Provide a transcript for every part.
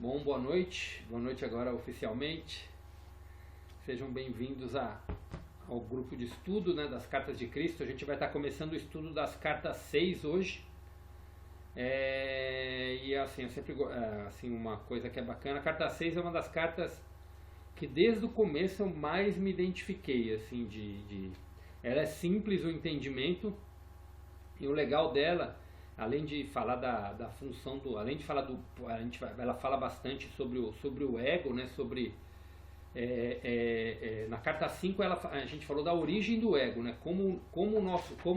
Bom, boa noite agora oficialmente. Sejam bem-vindos ao grupo de estudo, né, das Cartas de Cristo. A gente vai estar começando o estudo das Cartas 6 hoje. E assim, eu sempre assim, uma coisa que é bacana, a Carta 6 é uma das cartas que desde o começo eu mais me identifiquei, assim, ela é simples o entendimento, e o legal dela, além de falar da função além de falar ela fala bastante sobre o ego, né, na carta 5 a gente falou da origem do ego, né, como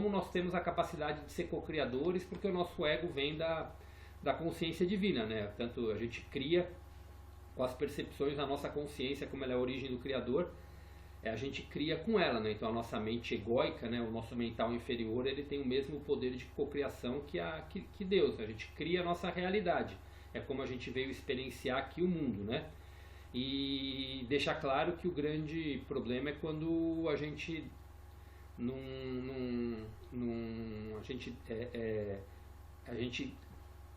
nós temos a capacidade de ser co-criadores, porque o nosso ego vem da consciência divina, né, tanto a gente cria com as percepções da nossa consciência, como ela é a origem do Criador, a gente cria com ela, né? Então a nossa mente egóica, né? O nosso mental inferior, ele tem o mesmo poder de cocriação que Deus. A gente cria a nossa realidade. É como a gente veio experienciar aqui o mundo, né? E deixar claro que o grande problema é quando a gente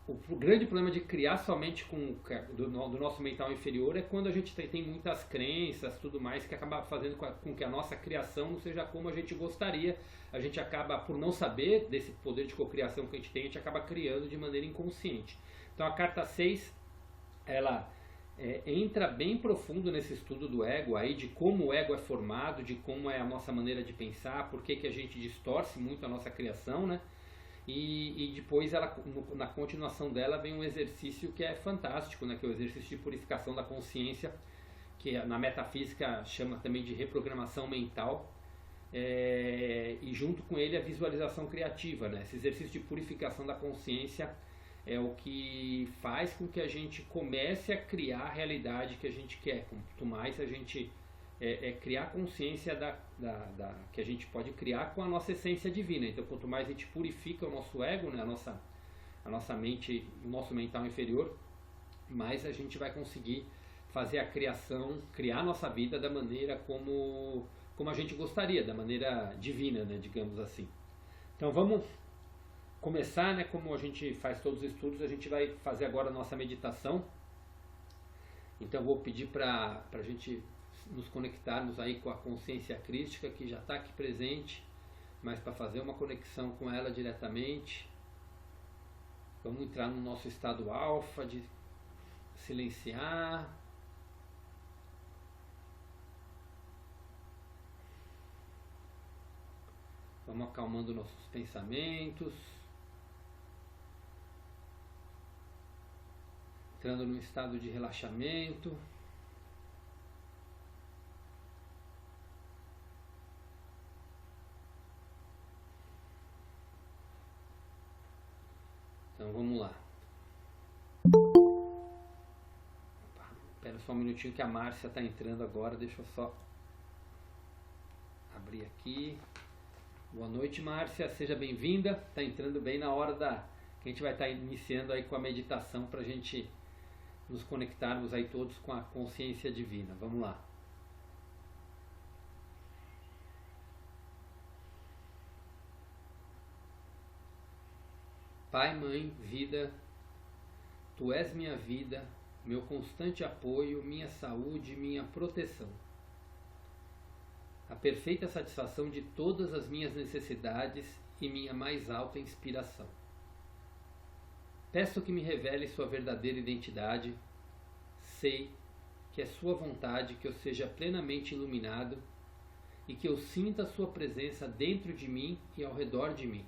o grande problema de criar somente do nosso mental inferior é quando a gente tem muitas crenças, tudo mais, que acaba fazendo com que a nossa criação não seja como a gente gostaria. A gente acaba, por não saber desse poder de cocriação que a gente acaba criando de maneira inconsciente. Então a carta 6, ela entra bem profundo nesse estudo do ego, aí, de como o ego é formado, de como é a nossa maneira de pensar, por que a gente distorce muito a nossa criação, né? E depois, na continuação dela, vem um exercício que é fantástico, né, que é o exercício de purificação da consciência, que na metafísica chama também de reprogramação mental, e junto com ele a visualização criativa, né? Esse exercício de purificação da consciência é o que faz com que a gente comece a criar a realidade que a gente quer. Quanto mais a gente criar consciência que a gente pode criar com a nossa essência divina. Então, quanto mais a gente purifica o nosso ego, né, a nossa mente, o nosso mental inferior, mais a gente vai conseguir fazer a criação, criar a nossa vida da maneira como a gente gostaria, da maneira divina, né, digamos assim. Então vamos começar, né, como a gente faz todos os estudos, a gente vai fazer agora a nossa meditação. Então vou pedir para a gente nos conectarmos aí com a consciência crística que já está aqui presente, mas para fazer uma conexão com ela diretamente, vamos entrar no nosso estado alfa, de silenciar, vamos acalmando nossos pensamentos, entrando num estado de relaxamento. Então vamos lá. Espera só um minutinho que a Márcia está entrando agora. Deixa eu só abrir aqui. Boa noite, Márcia. Seja bem-vinda. Está entrando bem na hora que a gente vai estar iniciando aí com a meditação para a gente nos conectarmos aí todos com a consciência divina. Vamos lá. Pai, Mãe, Vida, Tu és minha vida, meu constante apoio, minha saúde, minha proteção. A perfeita satisfação de todas as minhas necessidades e minha mais alta inspiração. Peço que me revele sua verdadeira identidade. Sei que é sua vontade que eu seja plenamente iluminado e que eu sinta sua presença dentro de mim e ao redor de mim.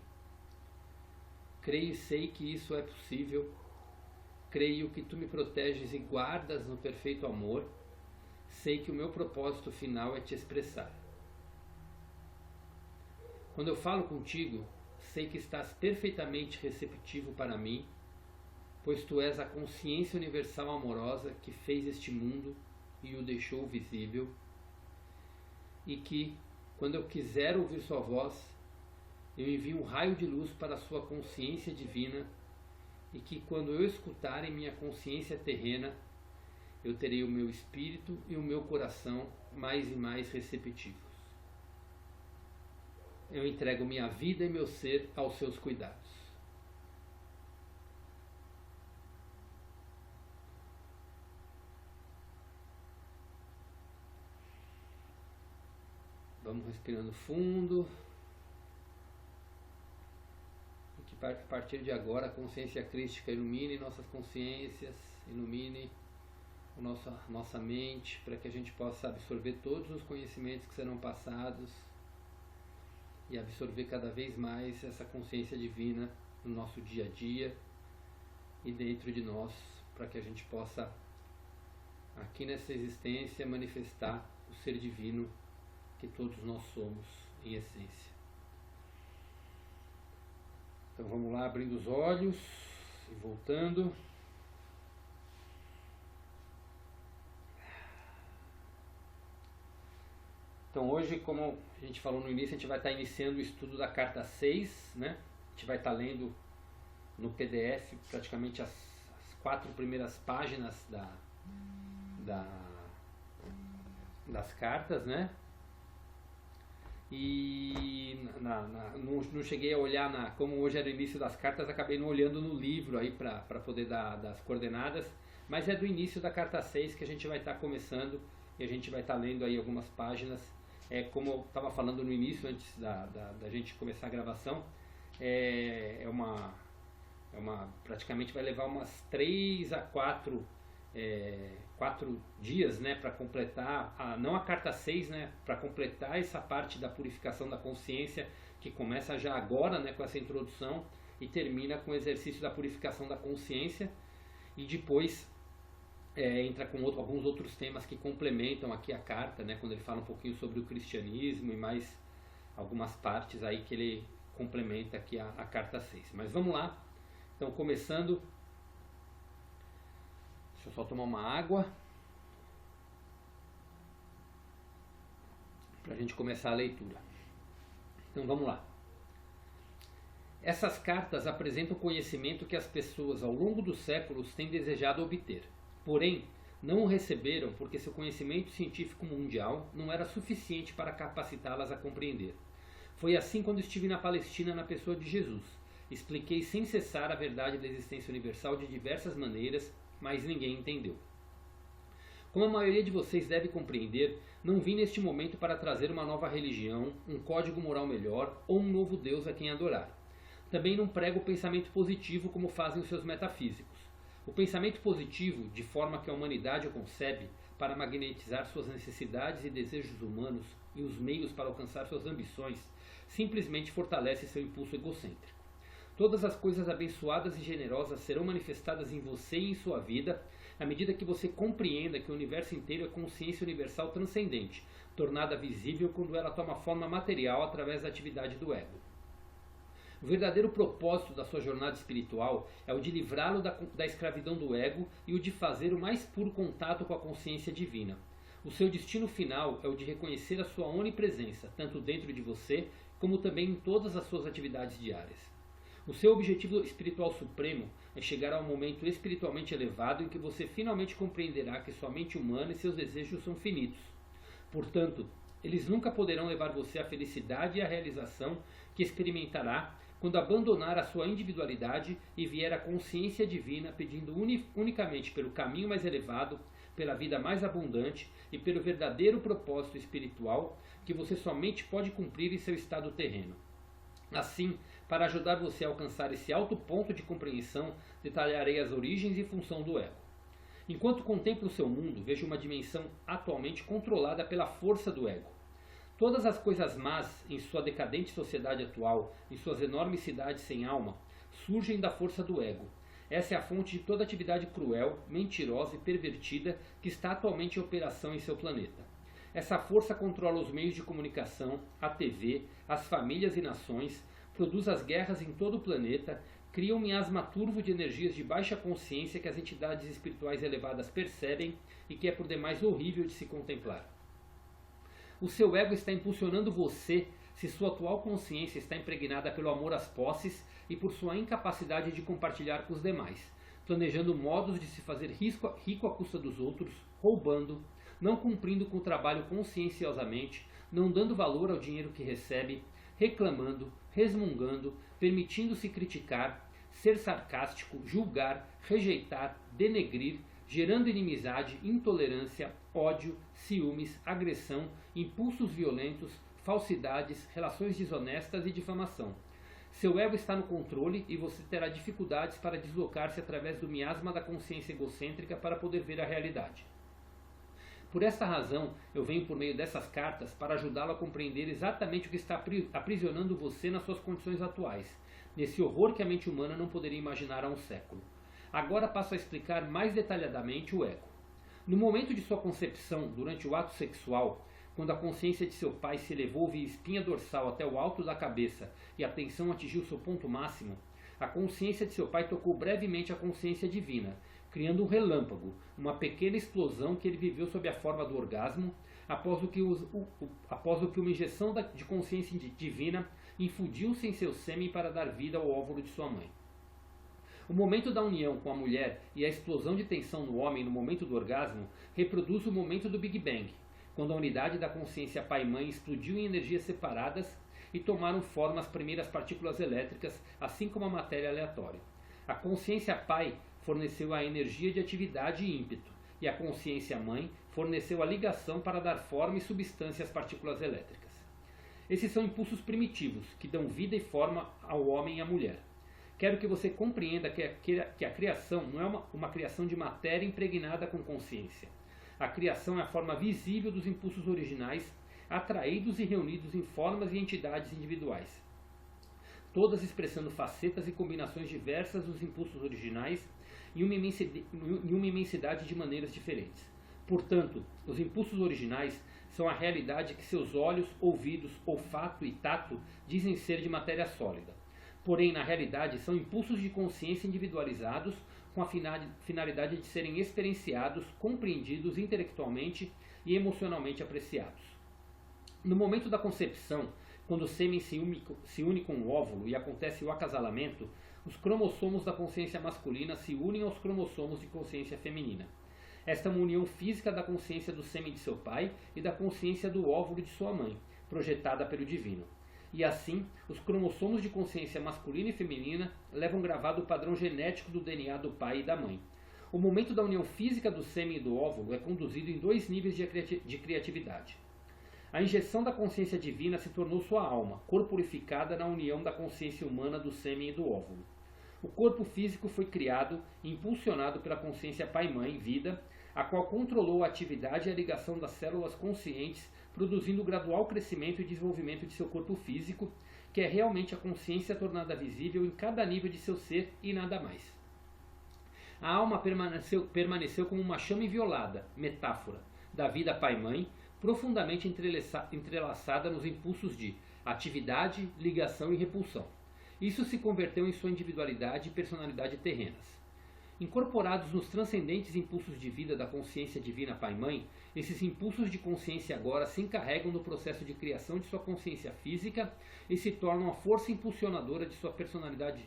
Creio e sei que isso é possível. Creio que tu me proteges e guardas no perfeito amor. Sei que o meu propósito final é te expressar. Quando eu falo contigo, sei que estás perfeitamente receptivo para mim, pois tu és a consciência universal amorosa que fez este mundo e o deixou visível, e que, quando eu quiser ouvir sua voz, eu envio um raio de luz para a sua consciência divina, e que, quando eu escutar em minha consciência terrena, eu terei o meu espírito e o meu coração mais e mais receptivos. Eu entrego minha vida e meu ser aos seus cuidados. Vamos respirando fundo. E que a partir de agora a consciência crística ilumine nossas consciências, ilumine nossa mente, para que a gente possa absorver todos os conhecimentos que serão passados e absorver cada vez mais essa consciência divina no nosso dia a dia e dentro de nós, para que a gente possa, aqui nessa existência, manifestar o ser divino que todos nós somos em essência. Então vamos lá, abrindo os olhos e voltando. Então hoje, como a gente falou no início, a gente vai estar iniciando o estudo da carta 6, né? A gente vai estar lendo no PDF praticamente as 4 primeiras páginas das cartas, né? E não cheguei a olhar, como hoje era o início das cartas, acabei não olhando no livro aí para poder dar das coordenadas, mas é do início da carta 6 que a gente vai estar começando e a gente vai estar lendo aí algumas páginas. Como eu estava falando no início, antes da gente começar a gravação, praticamente vai levar umas 3 a 4 dias, né, para completar, não a carta 6, né, para completar essa parte da purificação da consciência, que começa já agora, né, com essa introdução e termina com o exercício da purificação da consciência, e depois entra com alguns outros temas que complementam aqui a carta, né, quando ele fala um pouquinho sobre o cristianismo e mais algumas partes aí que ele complementa aqui a carta 6. Mas vamos lá, então começando, deixa eu só tomar uma água para a gente começar a leitura. Então vamos lá. Essas cartas apresentam o conhecimento que as pessoas ao longo dos séculos têm desejado obter. Porém, não o receberam porque seu conhecimento científico mundial não era suficiente para capacitá-las a compreender. Foi assim quando estive na Palestina na pessoa de Jesus. Expliquei sem cessar a verdade da existência universal de diversas maneiras, mas ninguém entendeu. Como a maioria de vocês deve compreender, não vim neste momento para trazer uma nova religião, um código moral melhor ou um novo Deus a quem adorar. Também não prego o pensamento positivo como fazem os seus metafísicos. O pensamento positivo, de forma que a humanidade o concebe, para magnetizar suas necessidades e desejos humanos e os meios para alcançar suas ambições, simplesmente fortalece seu impulso egocêntrico. Todas as coisas abençoadas e generosas serão manifestadas em você e em sua vida, à medida que você compreenda que o universo inteiro é consciência universal transcendente, tornada visível quando ela toma forma material através da atividade do ego. O verdadeiro propósito da sua jornada espiritual é o de livrá-lo da escravidão do ego e o de fazer o mais puro contato com a consciência divina. O seu destino final é o de reconhecer a sua onipresença, tanto dentro de você, como também em todas as suas atividades diárias. O seu objetivo espiritual supremo é chegar a um momento espiritualmente elevado em que você finalmente compreenderá que sua mente humana e seus desejos são finitos. Portanto, eles nunca poderão levar você à felicidade e à realização que experimentará quando abandonar a sua individualidade e vier à consciência divina pedindo unicamente pelo caminho mais elevado, pela vida mais abundante e pelo verdadeiro propósito espiritual que você somente pode cumprir em seu estado terreno. Assim, para ajudar você a alcançar esse alto ponto de compreensão, detalharei as origens e função do ego. Enquanto contemplo o seu mundo, vejo uma dimensão atualmente controlada pela força do ego. Todas as coisas más em sua decadente sociedade atual, em suas enormes cidades sem alma, surgem da força do ego. Essa é a fonte de toda atividade cruel, mentirosa e pervertida que está atualmente em operação em seu planeta. Essa força controla os meios de comunicação, a TV, as famílias e nações, produz as guerras em todo o planeta, cria um miasma turvo de energias de baixa consciência que as entidades espirituais elevadas percebem e que é por demais horrível de se contemplar. O seu ego está impulsionando você se sua atual consciência está impregnada pelo amor às posses e por sua incapacidade de compartilhar com os demais, planejando modos de se fazer rico à custa dos outros, roubando, não cumprindo com o trabalho conscienciosamente, não dando valor ao dinheiro que recebe, reclamando, resmungando, permitindo-se criticar, ser sarcástico, julgar, rejeitar, denegrir, gerando inimizade, intolerância, ódio, ciúmes, agressão, impulsos violentos, falsidades, relações desonestas e difamação. Seu ego está no controle e você terá dificuldades para deslocar-se através do miasma da consciência egocêntrica para poder ver a realidade. Por esta razão, eu venho por meio dessas cartas para ajudá-lo a compreender exatamente o que está aprisionando você nas suas condições atuais, nesse horror que a mente humana não poderia imaginar há um século. Agora passo a explicar mais detalhadamente o ego. No momento de sua concepção, durante o ato sexual, quando a consciência de seu pai se elevou via espinha dorsal até o alto da cabeça e a tensão atingiu seu ponto máximo, a consciência de seu pai tocou brevemente a consciência divina, criando um relâmpago, uma pequena explosão que ele viveu sob a forma do orgasmo, após o que uma injeção de consciência divina infundiu-se em seu sêmen para dar vida ao óvulo de sua mãe. O momento da união com a mulher e a explosão de tensão no homem no momento do orgasmo reproduz o momento do Big Bang, quando a unidade da consciência pai-mãe explodiu em energias separadas e tomaram forma as primeiras partículas elétricas, assim como a matéria aleatória. A consciência pai forneceu a energia de atividade e ímpeto, e a consciência mãe forneceu a ligação para dar forma e substância às partículas elétricas. Esses são impulsos primitivos, que dão vida e forma ao homem e à mulher. Quero que você compreenda que a criação não é uma criação de matéria impregnada com consciência. A criação é a forma visível dos impulsos originais, atraídos e reunidos em formas e entidades individuais, todas expressando facetas e combinações diversas dos impulsos originais em uma imensidade de maneiras diferentes. Portanto, os impulsos originais são a realidade que seus olhos, ouvidos, olfato e tato dizem ser de matéria sólida. Porém, na realidade, são impulsos de consciência individualizados com a finalidade de serem experienciados, compreendidos intelectualmente e emocionalmente apreciados. No momento da concepção, quando o sêmen se une com o óvulo e acontece o acasalamento, os cromossomos da consciência masculina se unem aos cromossomos de consciência feminina. Esta é uma união física da consciência do sêmen de seu pai e da consciência do óvulo de sua mãe, projetada pelo divino. E assim, os cromossomos de consciência masculina e feminina levam gravado o padrão genético do DNA do pai e da mãe. O momento da união física do sêmen e do óvulo é conduzido em 2 níveis de criatividade. A injeção da consciência divina se tornou sua alma, corporificada na união da consciência humana do sêmen e do óvulo. O corpo físico foi criado e impulsionado pela consciência pai-mãe, vida, a qual controlou a atividade e a ligação das células conscientes, produzindo o gradual crescimento e desenvolvimento de seu corpo físico, que é realmente a consciência tornada visível em cada nível de seu ser e nada mais. A alma permaneceu como uma chama inviolada, metáfora, da vida pai-mãe, profundamente entrelaçada nos impulsos de atividade, ligação e repulsão. Isso se converteu em sua individualidade e personalidade terrenas. Incorporados nos transcendentes impulsos de vida da consciência divina Pai-Mãe, esses impulsos de consciência agora se encarregam no processo de criação de sua consciência física e se tornam a força impulsionadora de sua personalidade.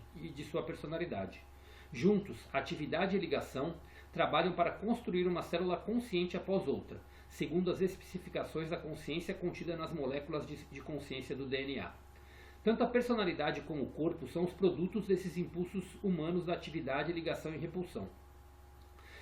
Juntos, atividade e ligação trabalham para construir uma célula consciente após outra, segundo as especificações da consciência contida nas moléculas de consciência do DNA. Tanto a personalidade como o corpo são os produtos desses impulsos humanos da atividade, ligação e repulsão.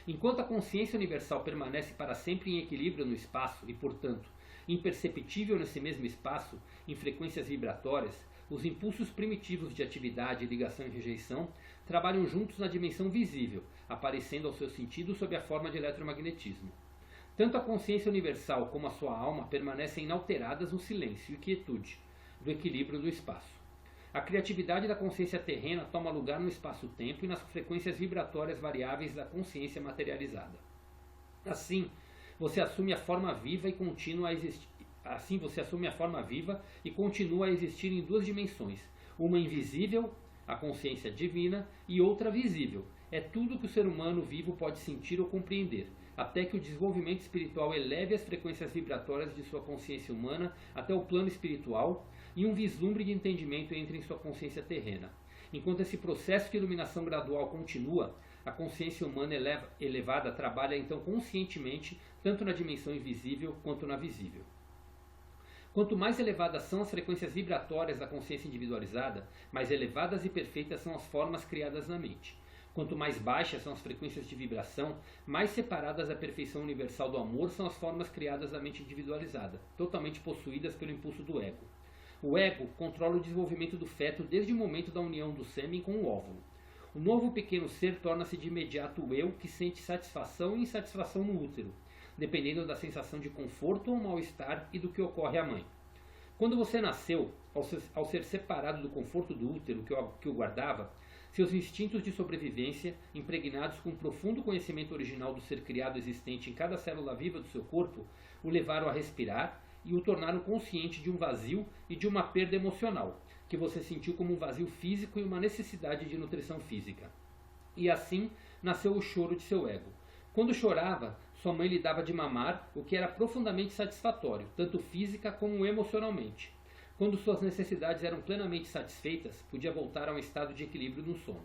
Enquanto a consciência universal permanece para sempre em equilíbrio no espaço e, portanto, imperceptível nesse mesmo espaço, em frequências vibratórias, os impulsos primitivos de atividade, ligação e rejeição trabalham juntos na dimensão visível, aparecendo aos seus sentidos sob a forma de eletromagnetismo. Tanto a consciência universal como a sua alma permanecem inalteradas no silêncio e quietude do equilíbrio do espaço. A criatividade da consciência terrena toma lugar no espaço-tempo e nas frequências vibratórias variáveis da consciência materializada. Assim, você assume a forma viva e continua a existir em 2 dimensões, uma invisível, a consciência divina, e outra visível. É tudo que o ser humano vivo pode sentir ou compreender, até que o desenvolvimento espiritual eleve as frequências vibratórias de sua consciência humana até o plano espiritual e um vislumbre de entendimento entre em sua consciência terrena. Enquanto esse processo de iluminação gradual continua, a consciência humana elevada trabalha então conscientemente tanto na dimensão invisível quanto na visível. Quanto mais elevadas são as frequências vibratórias da consciência individualizada, mais elevadas e perfeitas são as formas criadas na mente. Quanto mais baixas são as frequências de vibração, mais separadas da perfeição universal do amor são as formas criadas da mente individualizada, totalmente possuídas pelo impulso do ego. O ego controla o desenvolvimento do feto desde o momento da união do sêmen com o óvulo. O novo pequeno ser torna-se de imediato o eu que sente satisfação e insatisfação no útero, dependendo da sensação de conforto ou mal-estar e do que ocorre à mãe. Quando você nasceu, ao ser separado do conforto do útero que o guardava, seus instintos de sobrevivência, impregnados com um profundo conhecimento original do ser criado existente em cada célula viva do seu corpo, o levaram a respirar e o tornaram consciente de um vazio e de uma perda emocional, que você sentiu como um vazio físico e uma necessidade de nutrição física. E assim nasceu o choro de seu ego. Quando chorava, sua mãe lhe dava de mamar, o que era profundamente satisfatório, tanto física como emocionalmente. Quando suas necessidades eram plenamente satisfeitas, podia voltar a um estado de equilíbrio no sono.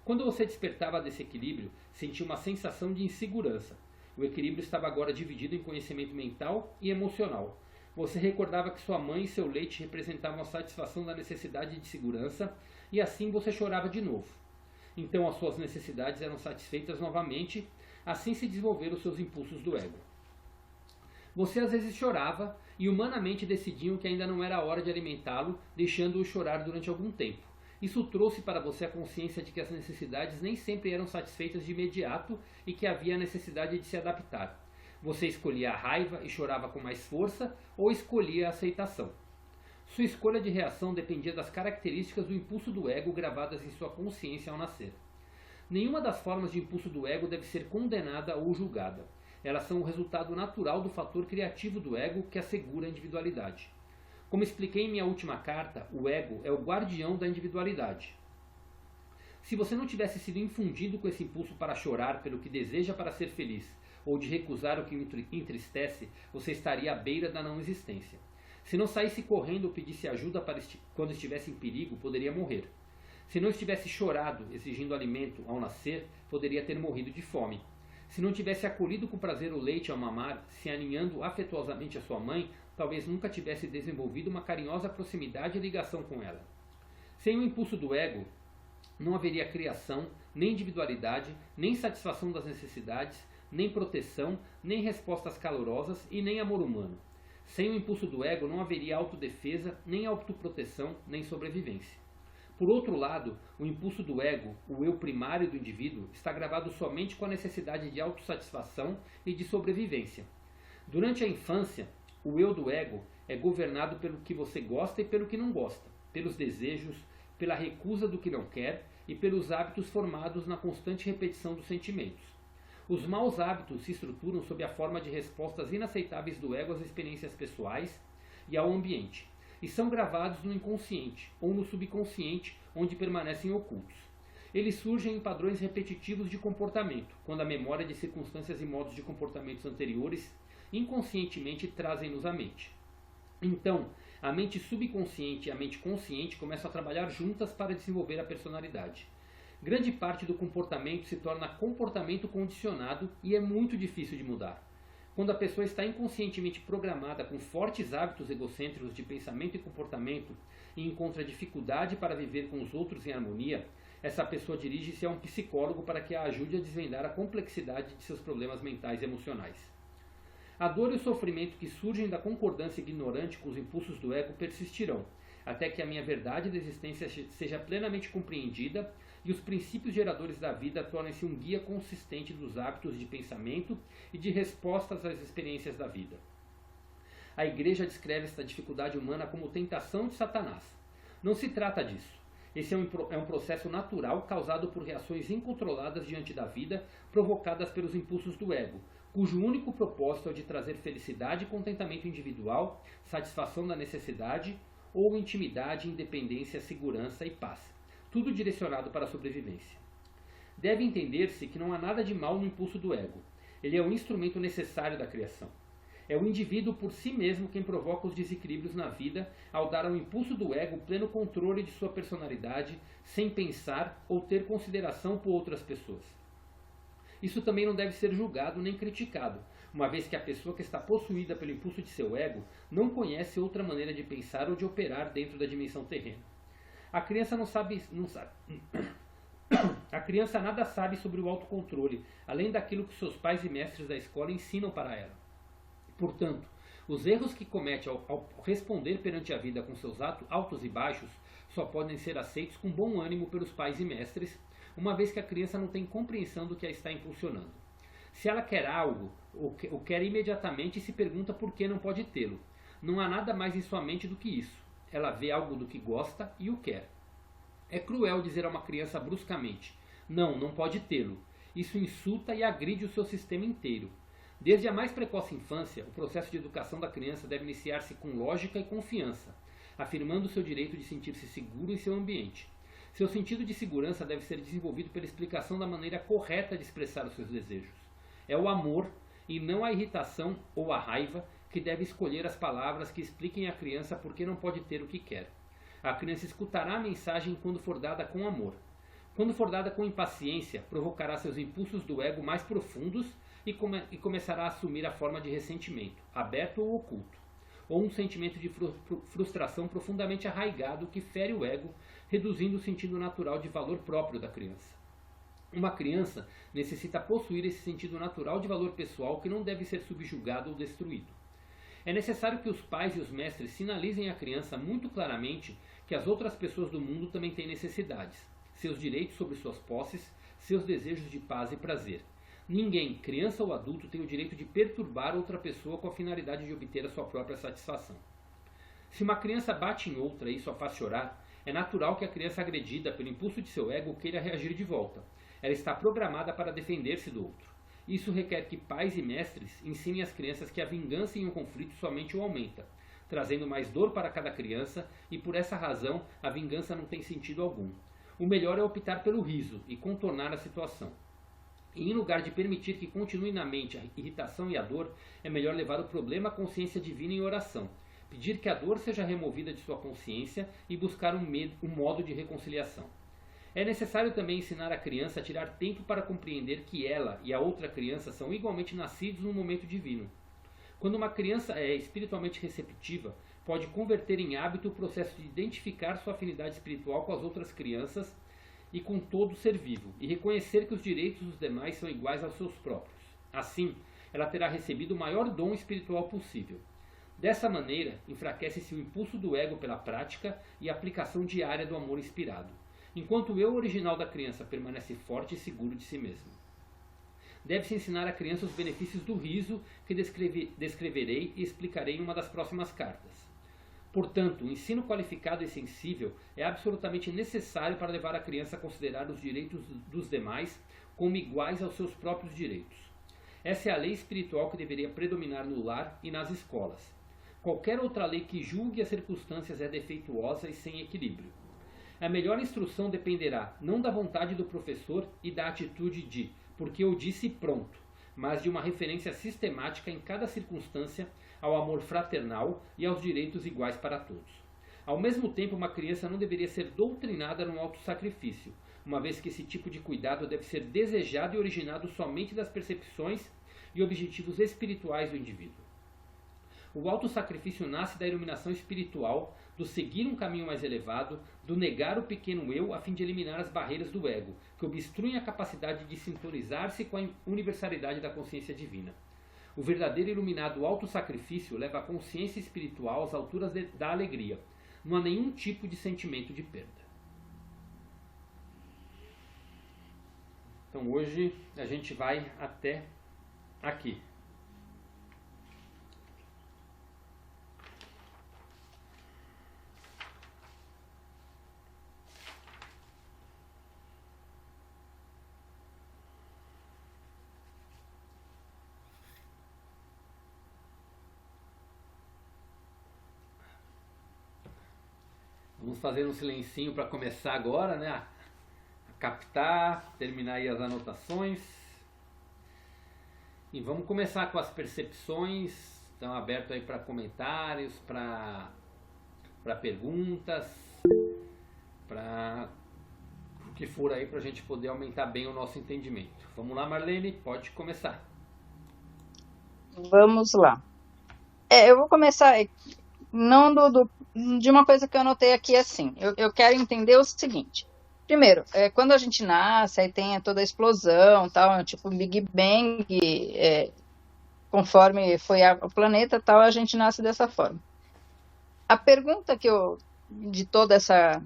Quando você despertava desse equilíbrio, sentia uma sensação de insegurança. O equilíbrio estava agora dividido em conhecimento mental e emocional. Você recordava que sua mãe e seu leite representavam a satisfação da necessidade de segurança, e assim você chorava de novo. Então as suas necessidades eram satisfeitas novamente, assim se desenvolveram os seus impulsos do ego. Você às vezes chorava e humanamente decidiam que ainda não era a hora de alimentá-lo, deixando-o chorar durante algum tempo. Isso trouxe para você a consciência de que as necessidades nem sempre eram satisfeitas de imediato e que havia a necessidade de se adaptar. Você escolhia a raiva e chorava com mais força, ou escolhia a aceitação. Sua escolha de reação dependia das características do impulso do ego gravadas em sua consciência ao nascer. Nenhuma das formas de impulso do ego deve ser condenada ou julgada. Elas são o resultado natural do fator criativo do ego que assegura a individualidade. Como expliquei em minha última carta, o ego é o guardião da individualidade. Se você não tivesse sido infundido com esse impulso para chorar pelo que deseja para ser feliz, ou de recusar o que o entristece, você estaria à beira da não existência. Se não saísse correndo ou pedisse ajuda quando estivesse em perigo, poderia morrer. Se não estivesse chorado, exigindo alimento ao nascer, poderia ter morrido de fome. Se não tivesse acolhido com prazer o leite ao mamar, se aninhando afetuosamente a sua mãe, talvez nunca tivesse desenvolvido uma carinhosa proximidade e ligação com ela. Sem o impulso do ego, não haveria criação, nem individualidade, nem satisfação das necessidades, nem proteção, nem respostas calorosas e nem amor humano. Sem o impulso do ego não haveria autodefesa, nem autoproteção, nem sobrevivência. Por outro lado, o impulso do ego, o eu primário do indivíduo, está gravado somente com a necessidade de autossatisfação e de sobrevivência. Durante a infância, o eu do ego é governado pelo que você gosta e pelo que não gosta, pelos desejos, pela recusa do que não quer e pelos hábitos formados na constante repetição dos sentimentos. Os maus hábitos se estruturam sob a forma de respostas inaceitáveis do ego às experiências pessoais e ao ambiente, e são gravados no inconsciente ou no subconsciente, onde permanecem ocultos. Eles surgem em padrões repetitivos de comportamento, quando a memória de circunstâncias e modos de comportamentos anteriores inconscientemente trazem-nos à mente. Então, a mente subconsciente e a mente consciente começam a trabalhar juntas para desenvolver a personalidade. Grande parte do comportamento se torna comportamento condicionado e é muito difícil de mudar. Quando a pessoa está inconscientemente programada com fortes hábitos egocêntricos de pensamento e comportamento e encontra dificuldade para viver com os outros em harmonia, essa pessoa dirige-se a um psicólogo para que a ajude a desvendar a complexidade de seus problemas mentais e emocionais. A dor e o sofrimento que surgem da concordância ignorante com os impulsos do ego persistirão, até que a minha verdade da existência seja plenamente compreendida e os princípios geradores da vida tornem-se um guia consistente dos hábitos de pensamento e de respostas às experiências da vida. A Igreja descreve esta dificuldade humana como tentação de Satanás. Não se trata disso. Esse é um processo natural causado por reações incontroladas diante da vida, provocadas pelos impulsos do ego, cujo único propósito é o de trazer felicidade e contentamento individual, satisfação da necessidade ou intimidade, independência, segurança e paz. Tudo direcionado para a sobrevivência. Deve entender-se que não há nada de mal no impulso do ego. Ele é um instrumento necessário da criação. É o indivíduo por si mesmo quem provoca os desequilíbrios na vida ao dar ao impulso do ego o pleno controle de sua personalidade, sem pensar ou ter consideração por outras pessoas. Isso também não deve ser julgado nem criticado, uma vez que a pessoa que está possuída pelo impulso de seu ego não conhece outra maneira de pensar ou de operar dentro da dimensão terrena. A criança não sabe A criança nada sabe sobre o autocontrole, além daquilo que seus pais e mestres da escola ensinam para ela. Portanto, os erros que comete ao responder perante a vida com seus altos e baixos só podem ser aceitos com bom ânimo pelos pais e mestres, uma vez que a criança não tem compreensão do que a está impulsionando. Se ela quer algo, o quer imediatamente e se pergunta por que não pode tê-lo. Não há nada mais em sua mente do que isso. Ela vê algo do que gosta e o quer. É cruel dizer a uma criança bruscamente: não, não pode tê-lo. Isso insulta e agride o seu sistema inteiro. Desde a mais precoce infância, o processo de educação da criança deve iniciar-se com lógica e confiança, afirmando o seu direito de sentir-se seguro em seu ambiente. Seu sentido de segurança deve ser desenvolvido pela explicação da maneira correta de expressar os seus desejos. É o amor, e não a irritação ou a raiva, que deve escolher as palavras que expliquem à criança por que não pode ter o que quer. A criança escutará a mensagem quando for dada com amor. Quando for dada com impaciência, provocará seus impulsos do ego mais profundos e começará a assumir a forma de ressentimento, aberto ou oculto, ou um sentimento de frustração profundamente arraigado que fere o ego, reduzindo o sentido natural de valor próprio da criança. Uma criança necessita possuir esse sentido natural de valor pessoal que não deve ser subjugado ou destruído. É necessário que os pais e os mestres sinalizem à criança muito claramente que as outras pessoas do mundo também têm necessidades, seus direitos sobre suas posses, seus desejos de paz e prazer. Ninguém, criança ou adulto, tem o direito de perturbar outra pessoa com a finalidade de obter a sua própria satisfação. Se uma criança bate em outra e isso a faz chorar, é natural que a criança agredida pelo impulso de seu ego queira reagir de volta. Ela está programada para defender-se do outro. Isso requer que pais e mestres ensinem às crianças que a vingança em um conflito somente o aumenta, trazendo mais dor para cada criança, e por essa razão a vingança não tem sentido algum. O melhor é optar pelo riso e contornar a situação. E em lugar de permitir que continue na mente a irritação e a dor, é melhor levar o problema à consciência divina em oração, pedir que a dor seja removida de sua consciência e buscar um modo de reconciliação. É necessário também ensinar a criança a tirar tempo para compreender que ela e a outra criança são igualmente nascidos num momento divino. Quando uma criança é espiritualmente receptiva, pode converter em hábito o processo de identificar sua afinidade espiritual com as outras crianças e com todo ser vivo, e reconhecer que os direitos dos demais são iguais aos seus próprios. Assim, ela terá recebido o maior dom espiritual possível. Dessa maneira, enfraquece-se o impulso do ego pela prática e aplicação diária do amor inspirado, enquanto o eu original da criança permanece forte e seguro de si mesmo. Deve-se ensinar à criança os benefícios do riso, que descreverei e explicarei em uma das próximas cartas. Portanto, o ensino qualificado e sensível é absolutamente necessário para levar a criança a considerar os direitos dos demais como iguais aos seus próprios direitos. Essa é a lei espiritual que deveria predominar no lar e nas escolas. Qualquer outra lei que julgue as circunstâncias é defeituosa e sem equilíbrio. A melhor instrução dependerá não da vontade do professor e da atitude de porque eu disse pronto, mas de uma referência sistemática em cada circunstância ao amor fraternal e aos direitos iguais para todos. Ao mesmo tempo, uma criança não deveria ser doutrinada no autossacrifício, uma vez que esse tipo de cuidado deve ser desejado e originado somente das percepções e objetivos espirituais do indivíduo. O autossacrifício nasce da iluminação espiritual, do seguir um caminho mais elevado, do negar o pequeno eu a fim de eliminar as barreiras do ego, que obstruem a capacidade de sintonizar-se com a universalidade da consciência divina. O verdadeiro iluminado autossacrifício leva a consciência espiritual às alturas da alegria. Não há nenhum tipo de sentimento de perda. Então hoje a gente vai até aqui. Vamos fazer um silencinho para começar agora, né? A captar, terminar aí as anotações. E vamos começar com as percepções. Estão abertos aí para comentários, para perguntas, para o que for aí para a gente poder aumentar bem o nosso entendimento. Vamos lá, Marlene, pode começar. Vamos lá. Eu vou começar não de uma coisa que eu anotei aqui assim. Eu quero entender o seguinte. primeiro, quando a gente nasce, aí tem toda a explosão, tal, tipo Big Bang, conforme foi o planeta, tal, a gente nasce dessa forma. A pergunta de toda essa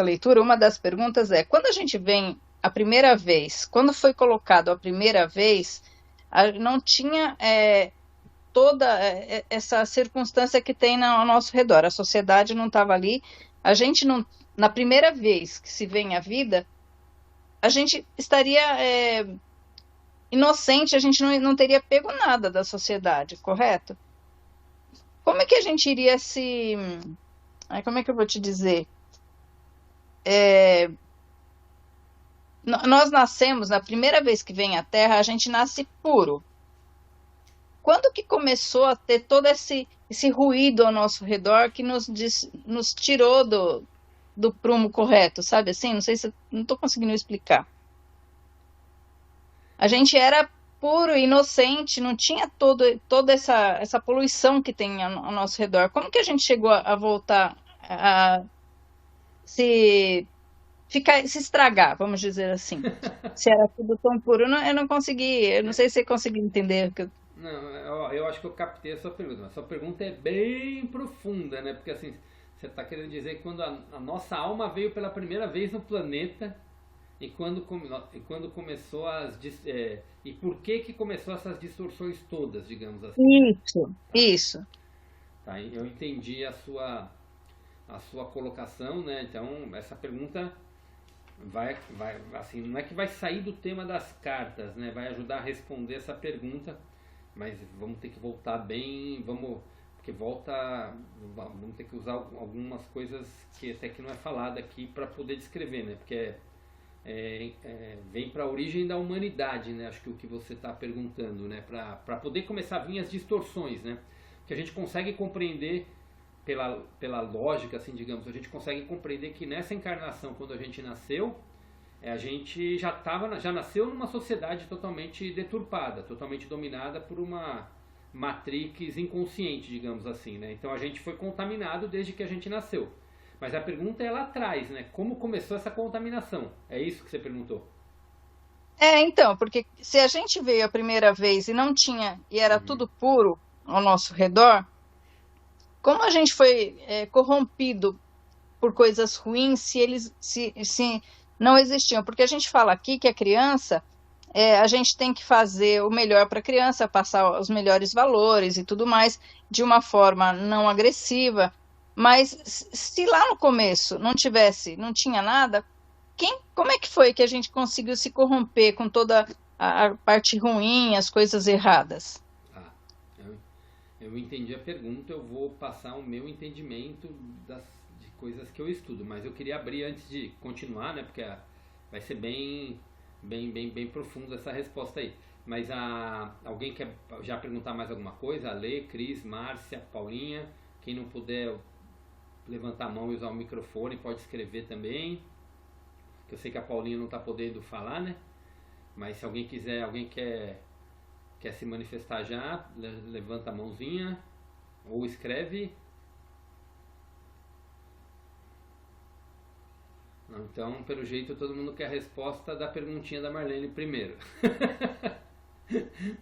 leitura, uma das perguntas é, quando a gente vem a primeira vez, quando foi colocado a primeira vez, não tinha toda essa circunstância que tem ao nosso redor, a sociedade não estava ali, a gente não, na primeira vez que se vem a vida, a gente estaria inocente, a gente não teria pego nada da sociedade, correto? Como é que a gente iria se... Como é que eu vou te dizer? Nós nascemos, na primeira vez que vem à Terra, a gente nasce puro. Quando que começou a ter todo esse ruído ao nosso redor que nos tirou do prumo correto, sabe assim? Não sei se não estou conseguindo explicar. A gente era puro, inocente, não tinha toda essa poluição que tem ao nosso redor. Como que a gente chegou a voltar a se estragar, vamos dizer assim? Se era tudo tão puro, eu não consegui, eu não sei se você conseguiu entender. Não, eu acho que eu captei a sua pergunta. A sua pergunta é bem profunda, né? Porque assim, você está querendo dizer que quando a nossa alma veio pela primeira vez no planeta e quando começou e por que começou essas distorções todas, digamos assim. Isso. Tá, eu entendi a sua colocação, né? Então essa pergunta vai assim, não é que vai sair do tema das cartas, né? Vai ajudar a responder essa pergunta, mas vamos ter que voltar bem, vamos ter que usar algumas coisas que até que não é falada aqui para poder descrever, né? Porque vem para a origem da humanidade, né? Acho que o que você está perguntando, né? Para poder começar a vir as distorções, né? Que a gente consegue compreender pela lógica, assim, digamos, a gente consegue compreender que nessa encarnação, quando a gente nasceu, a gente já nasceu numa sociedade totalmente deturpada, totalmente dominada por uma matrix inconsciente, digamos assim, né? Então a gente foi contaminado desde que a gente nasceu. Mas a pergunta é lá atrás, né? Como começou essa contaminação? É isso que você perguntou? Então, porque se a gente veio a primeira vez e não tinha, e era tudo puro ao nosso redor, como a gente foi corrompido por coisas ruins se eles se não existiam? Porque a gente fala aqui que a criança, a gente tem que fazer o melhor para a criança, passar os melhores valores e tudo mais, de uma forma não agressiva. Mas se lá no começo não tinha nada, como é que foi que a gente conseguiu se corromper com toda a parte ruim, as coisas erradas? Eu entendi a pergunta, eu vou passar o meu entendimento de coisas que eu estudo, mas eu queria abrir antes de continuar, né? Porque vai ser bem profunda essa resposta aí. Mas alguém quer já perguntar mais alguma coisa? Lê, Cris, Márcia, Paulinha. Quem não puder levantar a mão e usar o microfone pode escrever também. Eu sei que a Paulinha não está podendo falar, né? Mas se alguém quer se manifestar já, levanta a mãozinha ou escreve. Então, pelo jeito, todo mundo quer a resposta da perguntinha da Marlene primeiro.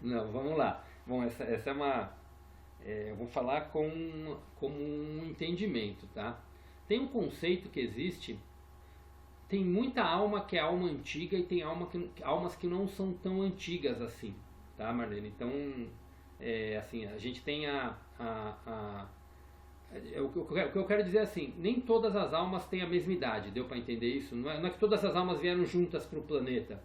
Não, vamos lá. Bom, essa é uma... eu vou falar como um entendimento, tá? Tem um conceito que existe... Tem muita alma que é alma antiga e tem almas que não são tão antigas assim. Tá, Marlene? Então, assim, a gente tem o que eu quero dizer é assim, nem todas as almas têm a mesma idade, deu para entender isso? Não é que todas as almas vieram juntas para o planeta.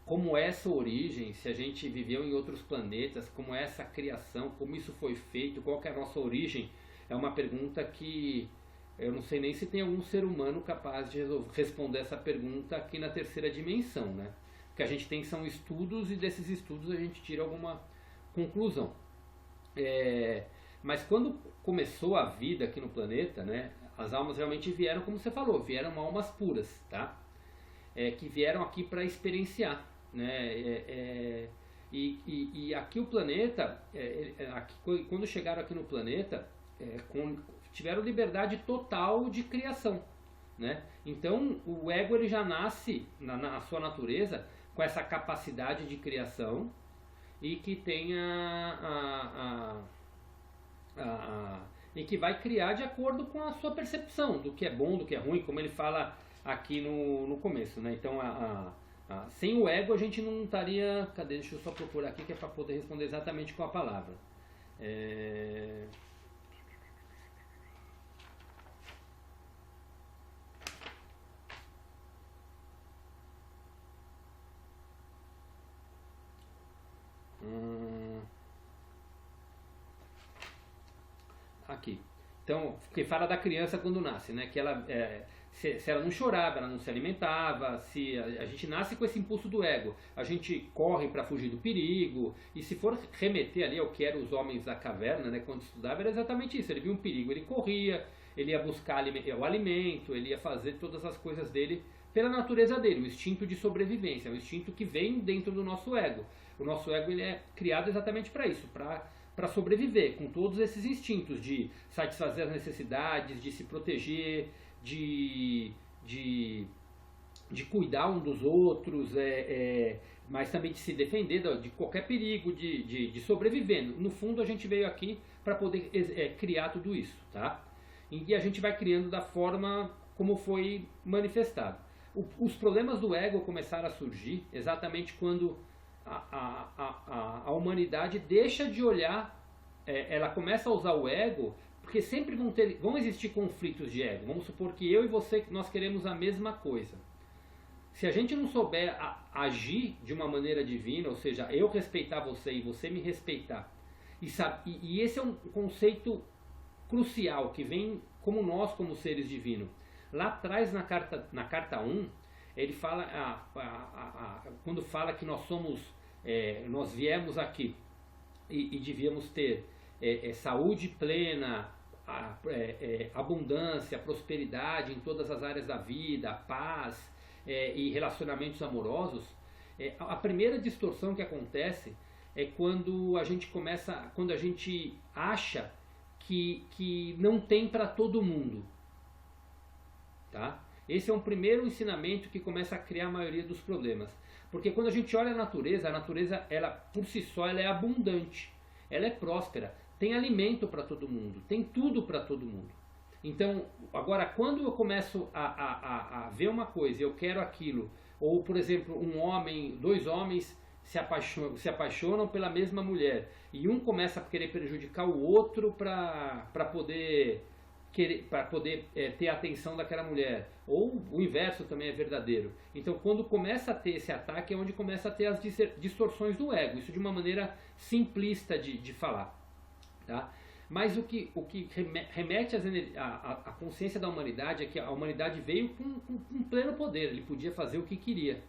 Como é essa origem, se a gente viveu em outros planetas, como é essa criação, como isso foi feito, qual que é a nossa origem, é uma pergunta que eu não sei nem se tem algum ser humano capaz de responder essa pergunta aqui na terceira dimensão, né? O que a gente tem são estudos e desses estudos a gente tira alguma conclusão. Mas quando começou a vida aqui no planeta, né, as almas realmente vieram, como você falou, vieram almas puras, tá? Que vieram aqui para experienciar, né? E aqui o planeta, quando chegaram aqui no planeta, tiveram liberdade total de criação. né? Então o ego ele já nasce na sua natureza com essa capacidade de criação e que tem e que vai criar de acordo com a sua percepção do que é bom, do que é ruim, como ele fala aqui no começo, né? Então sem o ego a gente não estaria... Cadê? Deixa eu só procurar aqui que é para poder responder exatamente com a palavra. Aqui. Então, que fala da criança quando nasce, né? Que ela, se ela não chorava, ela não se alimentava, se a gente nasce com esse impulso do ego, a gente corre para fugir do perigo, e se for remeter ali ao que eram os homens da caverna, né? Quando estudava, era exatamente isso. Ele via um perigo, ele corria, ele ia buscar o alimento, ele ia fazer todas as coisas dele pela natureza dele, o instinto de sobrevivência, o instinto que vem dentro do nosso ego. O nosso ego ele é criado exatamente para isso, para sobreviver, com todos esses instintos de satisfazer as necessidades, de se proteger, de cuidar um dos outros, mas também de se defender de qualquer perigo, de sobreviver. No fundo, a gente veio aqui para poder criar tudo isso, tá? E a gente vai criando da forma como foi manifestado. Os problemas do ego começaram a surgir exatamente quando a humanidade deixa de olhar, ela começa a usar o ego, porque sempre vão existir conflitos de ego. Vamos supor que eu e você, nós queremos a mesma coisa. Se a gente não souber agir de uma maneira divina, ou seja, eu respeitar você e você me respeitar, e esse é um conceito crucial, que vem como nós, como seres divinos. Lá atrás, na carta 1, ele fala, quando fala que nós nós viemos aqui e devíamos ter saúde plena, abundância, prosperidade em todas as áreas da vida, paz e relacionamentos amorosos. A primeira distorção que acontece é quando a gente acha que não tem para todo mundo, tá? Esse é um primeiro ensinamento que começa a criar a maioria dos problemas. Porque quando a gente olha a natureza, ela por si só ela é abundante, ela é próspera, tem alimento para todo mundo, tem tudo para todo mundo. Então, agora quando eu começo a ver uma coisa, eu quero aquilo, ou por exemplo, dois homens se apaixonam pela mesma mulher, e um começa a querer prejudicar o outro para poder ter a atenção daquela mulher, ou o inverso também é verdadeiro. Então quando começa a ter esse ataque é onde começa a ter as distorções do ego, isso de uma maneira simplista de falar, tá? Mas o que remete à consciência da humanidade é que a humanidade veio com pleno poder, ele podia fazer o que queria.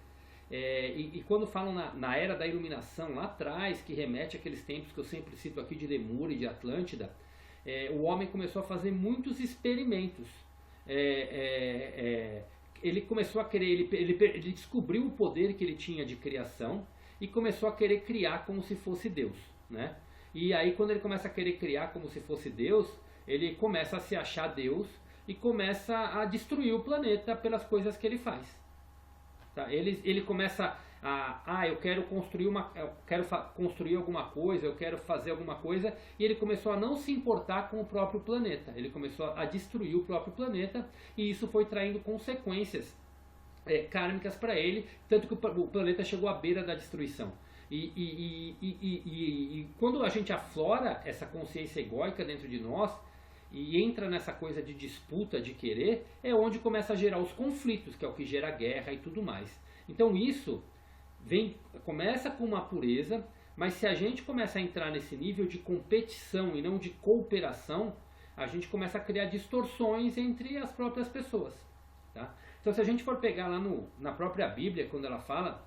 E quando falam na era da iluminação lá atrás, que remete àqueles tempos que eu sempre cito aqui de Lemúria e de Atlântida, o homem começou a fazer muitos experimentos. Ele começou a querer, ele descobriu o poder que ele tinha de criação e começou a querer criar como se fosse Deus, né? E aí quando ele começa a querer criar como se fosse Deus, ele começa a se achar Deus e começa a destruir o planeta pelas coisas que ele faz, tá? Ele começa eu quero construir alguma coisa, eu quero fazer alguma coisa, e ele começou a não se importar com o próprio planeta, ele começou a destruir o próprio planeta, e isso foi traindo consequências kármicas para ele, tanto que o planeta chegou à beira da destruição. E quando a gente aflora essa consciência egóica dentro de nós, e entra nessa coisa de disputa, de querer, é onde começa a gerar os conflitos, que é o que gera guerra e tudo mais. Então isso começa com uma pureza, mas se a gente começa a entrar nesse nível de competição e não de cooperação, a gente começa a criar distorções entre as próprias pessoas, tá? Então se a gente for pegar lá na própria Bíblia, quando ela fala,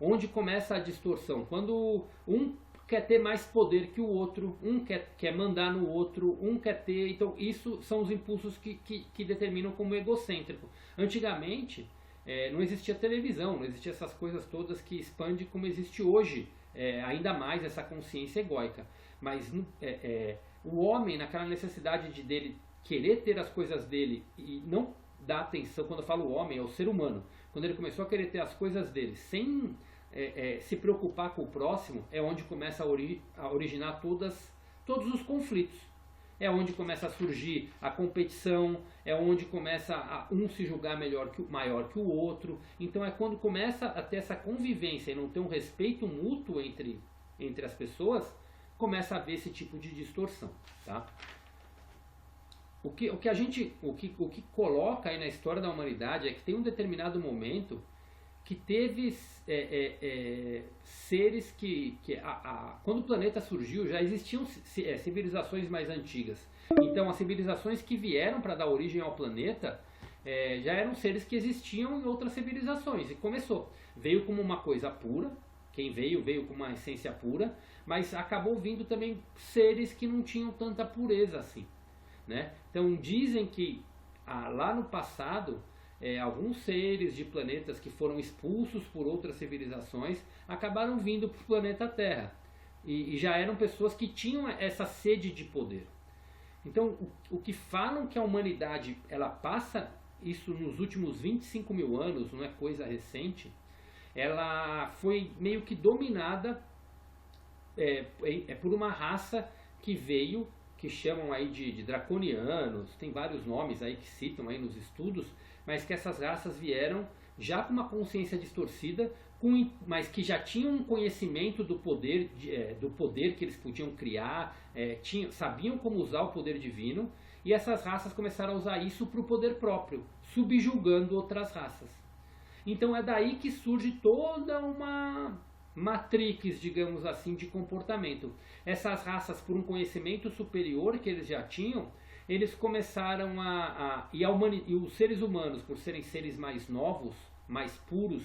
onde começa a distorção? Quando um quer ter mais poder que o outro, um quer mandar no outro, um quer ter... Então isso são os impulsos que determinam como egocêntrico. Antigamente não existia televisão, não existia essas coisas todas que expande como existe hoje, ainda mais essa consciência egóica. Mas o homem, naquela necessidade dele querer ter as coisas dele e não dar atenção, quando eu falo homem, é o ser humano, quando ele começou a querer ter as coisas dele sem se preocupar com o próximo, é onde começa a originar todos os conflitos. É onde começa a surgir a competição, é onde começa um se julgar maior que o outro. Então é quando começa a ter essa convivência e não ter um respeito mútuo entre as pessoas, começa a haver esse tipo de distorção. Tá? O que coloca aí na história da humanidade é que tem um determinado momento que teve seres que quando o planeta surgiu já existiam civilizações mais antigas. Então as civilizações que vieram para dar origem ao planeta já eram seres que existiam em outras civilizações. E veio como uma coisa pura, quem veio com uma essência pura, mas acabou vindo também seres que não tinham tanta pureza assim. Né? Então dizem que lá no passado alguns seres de planetas que foram expulsos por outras civilizações acabaram vindo para o planeta Terra e já eram pessoas que tinham essa sede de poder. Então o que falam que a humanidade ela passa isso nos últimos 25 mil anos, não é coisa recente, ela foi meio que dominada por uma raça que veio, que chamam aí de draconianos, tem vários nomes aí que citam aí nos estudos, mas que essas raças vieram já com uma consciência distorcida, mas que já tinham um conhecimento do poder que eles podiam criar, sabiam como usar o poder divino, e essas raças começaram a usar isso para o poder próprio, subjugando outras raças. Então é daí que surge toda uma matrix, digamos assim, de comportamento. Essas raças, por um conhecimento superior que eles já tinham, eles começaram e os seres humanos, por serem seres mais novos, mais puros,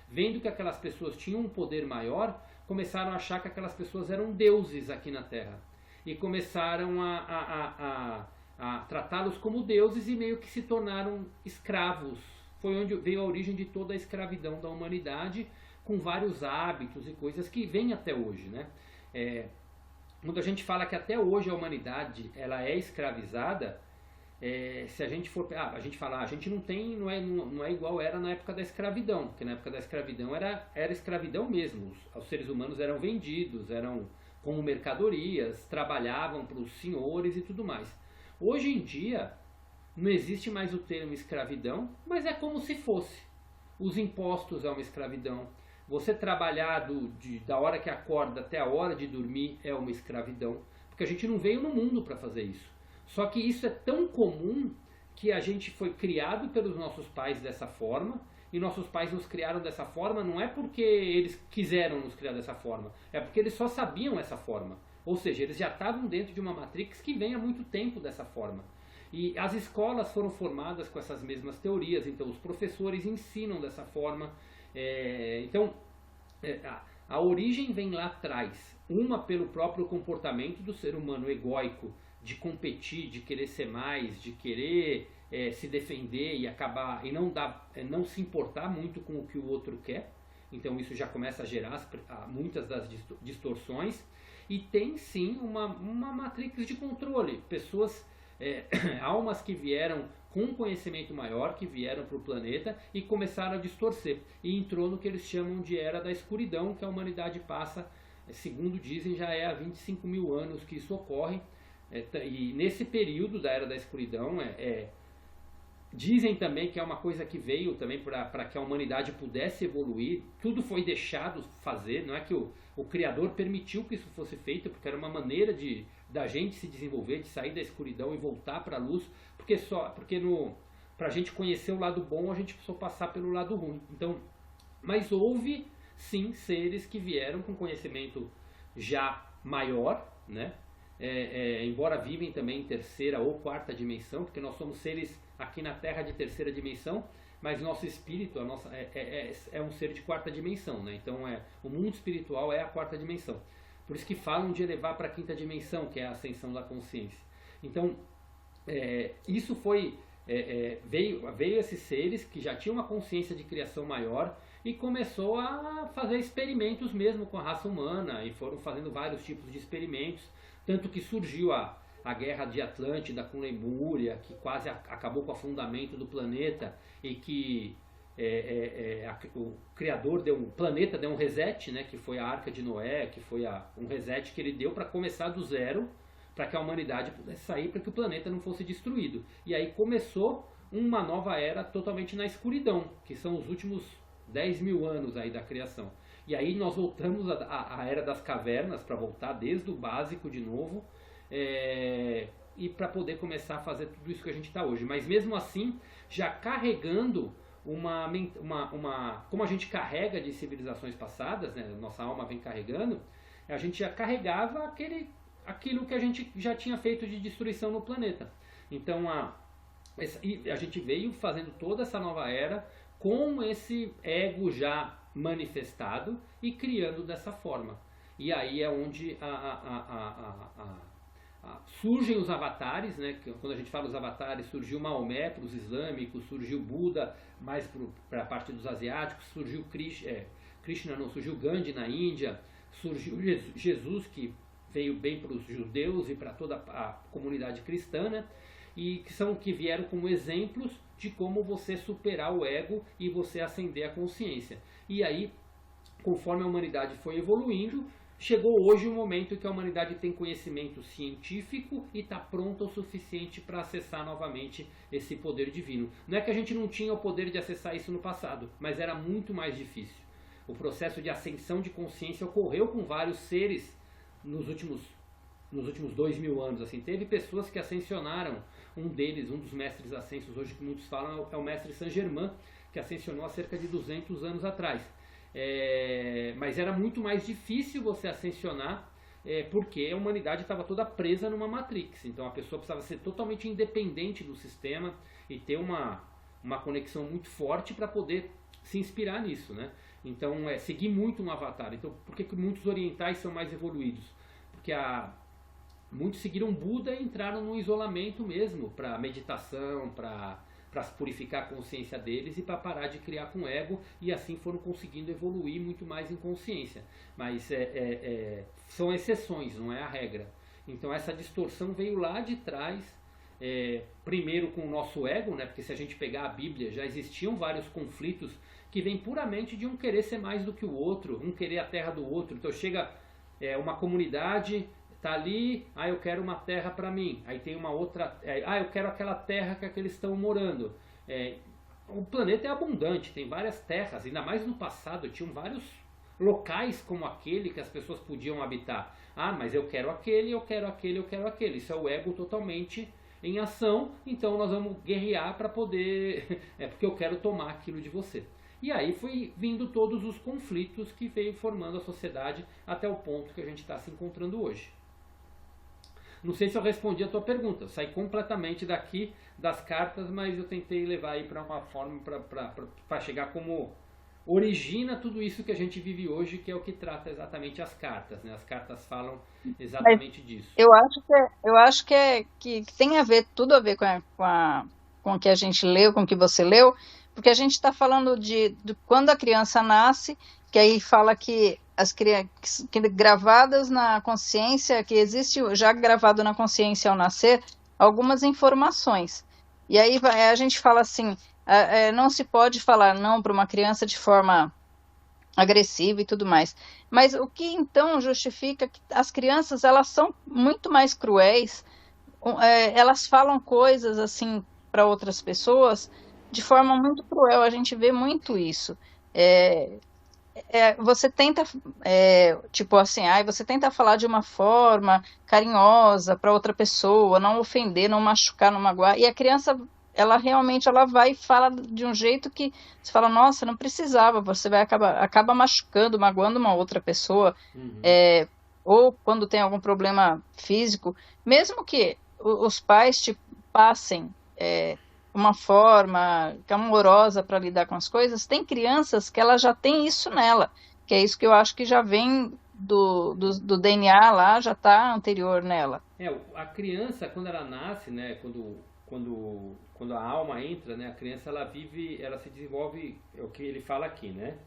vendo que aquelas pessoas tinham um poder maior, começaram a achar que aquelas pessoas eram deuses aqui na Terra. E começaram a tratá-los como deuses e meio que se tornaram escravos. Foi onde veio a origem de toda a escravidão da humanidade, com vários hábitos e coisas que vêm até hoje, né? Quando a gente fala que até hoje a humanidade ela é escravizada, se a gente for, a gente não é igual era na época da escravidão, porque na época da escravidão era escravidão mesmo. Os seres humanos eram vendidos, eram como mercadorias, trabalhavam para os senhores e tudo mais. Hoje em dia não existe mais o termo escravidão, mas é como se fosse. Os impostos é uma escravidão. Você trabalhar da hora que acorda até a hora de dormir é uma escravidão, porque a gente não veio no mundo para fazer isso. Só que isso é tão comum que a gente foi criado pelos nossos pais dessa forma, e nossos pais nos criaram dessa forma não é porque eles quiseram nos criar dessa forma, é porque eles só sabiam essa forma. Ou seja, eles já estavam dentro de uma matrix que vem há muito tempo dessa forma. E as escolas foram formadas com essas mesmas teorias, então os professores ensinam dessa forma. A origem vem lá atrás, uma pelo próprio comportamento do ser humano egóico, de competir, de querer ser mais, de querer se defender e não se importar muito com o que o outro quer. Então isso já começa a gerar muitas das distorções. E tem sim uma matrix de controle, pessoas, almas que vieram com um conhecimento maior, que vieram para o planeta e começaram a distorcer. E entrou no que eles chamam de Era da Escuridão, que a humanidade passa, segundo dizem, já há 25 mil anos que isso ocorre. E nesse período da Era da Escuridão, dizem também que é uma coisa que veio também para que a humanidade pudesse evoluir. Tudo foi deixado fazer, não é que o Criador permitiu que isso fosse feito, porque era uma maneira da gente se desenvolver, de sair da escuridão e voltar para a luz, porque para a gente conhecer o lado bom, a gente precisou passar pelo lado ruim. Então, mas houve sim seres que vieram com conhecimento já maior, né? Embora vivem também em terceira ou quarta dimensão, porque nós somos seres aqui na Terra de terceira dimensão, mas nosso espírito é um ser de quarta dimensão, né? Então o mundo espiritual é a quarta dimensão. Por isso que falam de elevar para a quinta dimensão, que é a ascensão da consciência. Então isso veio esses seres que já tinham uma consciência de criação maior e começou a fazer experimentos mesmo com a raça humana, e foram fazendo vários tipos de experimentos, tanto que surgiu a a guerra de Atlântida com Lemúria, que quase acabou com o afundamento do planeta e que o Criador o planeta deu um reset, né, que foi a Arca de Noé, que foi um reset que ele deu para começar do zero, para que a humanidade pudesse sair, para que o planeta não fosse destruído. E aí começou uma nova era totalmente na escuridão, que são os últimos 10 mil anos aí da criação. E aí nós voltamos à era das cavernas, para voltar desde o básico de novo, e para poder começar a fazer tudo isso que a gente está hoje. Mas mesmo assim, já carregando como a gente carrega de civilizações passadas, né, nossa alma vem carregando, a gente já carregava aquilo que a gente já tinha feito de destruição no planeta. Então a gente veio fazendo toda essa nova era com esse ego já manifestado e criando dessa forma. E aí é onde surgem os avatares, né? Quando a gente fala os avatares, surgiu Maomé para os islâmicos, surgiu Buda mais para a parte dos asiáticos, surgiu surgiu Gandhi na Índia, surgiu Jesus, que veio bem para os judeus e para toda a comunidade cristã, né? E que vieram como exemplos de como você superar o ego e você ascender a consciência. E aí, conforme a humanidade foi evoluindo, chegou hoje um momento em que a humanidade tem conhecimento científico e está pronta o suficiente para acessar novamente esse poder divino. Não é que a gente não tinha o poder de acessar isso no passado, mas era muito mais difícil. O processo de ascensão de consciência ocorreu com vários seres nos últimos 2000 anos. Assim. Teve pessoas que ascensionaram. Um dos mestres ascensos hoje que muitos falam é o mestre Saint-Germain, que ascensionou há cerca de 200 anos atrás. Mas era muito mais difícil você ascensionar, porque a humanidade estava toda presa numa matrix. Então a pessoa precisava ser totalmente independente do sistema e ter uma conexão muito forte para poder se inspirar nisso, né? Então seguir muito um avatar. Então por que muitos orientais são mais evoluídos? Porque muitos seguiram Buda e entraram no isolamento mesmo, para meditação, para purificar a consciência deles e para parar de criar com ego, e assim foram conseguindo evoluir muito mais em consciência. Mas são exceções, não é a regra. Então essa distorção veio lá de trás, primeiro com o nosso ego, né? Porque se a gente pegar a Bíblia, já existiam vários conflitos que vêm puramente de um querer ser mais do que o outro, um querer a terra do outro. Então chega uma comunidade, tá ali, eu quero uma terra para mim. Aí tem uma outra, eu quero aquela terra que eles estão morando. O planeta é abundante, tem várias terras, ainda mais no passado tinham vários locais como aquele que as pessoas podiam habitar. Mas eu quero aquele, eu quero aquele, eu quero aquele. Isso é o ego totalmente em ação, então nós vamos guerrear para poder, porque eu quero tomar aquilo de você. E aí foi vindo todos os conflitos que veio formando a sociedade até o ponto que a gente está se encontrando hoje. Não sei se eu respondi a tua pergunta, eu saí completamente daqui das cartas, mas eu tentei levar aí para uma forma para chegar como origina tudo isso que a gente vive hoje, que é o que trata exatamente as cartas, né? As cartas falam exatamente disso. Eu acho que tem tudo a ver com o que a gente leu, com o que você leu, porque a gente está falando de quando a criança nasce, que aí fala que que gravadas na consciência, que existe já gravado na consciência ao nascer, algumas informações. E aí a gente fala assim, não se pode falar não para uma criança de forma agressiva e tudo mais. Mas o que então justifica que as crianças, elas são muito mais cruéis, elas falam coisas assim para outras pessoas de forma muito cruel, a gente vê muito isso. Você tenta, tipo assim, você tenta falar de uma forma carinhosa para outra pessoa, não ofender, não machucar, não magoar, e a criança, ela realmente vai e fala de um jeito que você fala, nossa, não precisava, você vai acaba machucando, magoando uma outra pessoa, ou quando tem algum problema físico, mesmo que os pais te passem uma forma amorosa para lidar com as coisas, tem crianças que ela já tem isso nela, que é isso que eu acho que já vem do DNA lá, já está anterior nela. A criança, quando ela nasce, né, quando a alma entra, né, a criança ela se desenvolve, é o que ele fala aqui, né?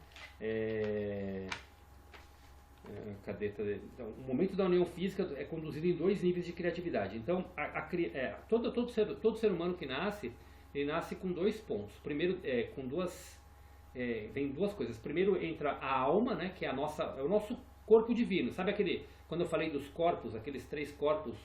Cadê? Então, o momento da união física é conduzido em dois níveis de criatividade. Então, todo ser humano que nasce, ele nasce com dois pontos. Primeiro, vem duas coisas. Primeiro entra a alma, né, que é o nosso corpo divino. Sabe quando eu falei dos corpos, aqueles três corpos,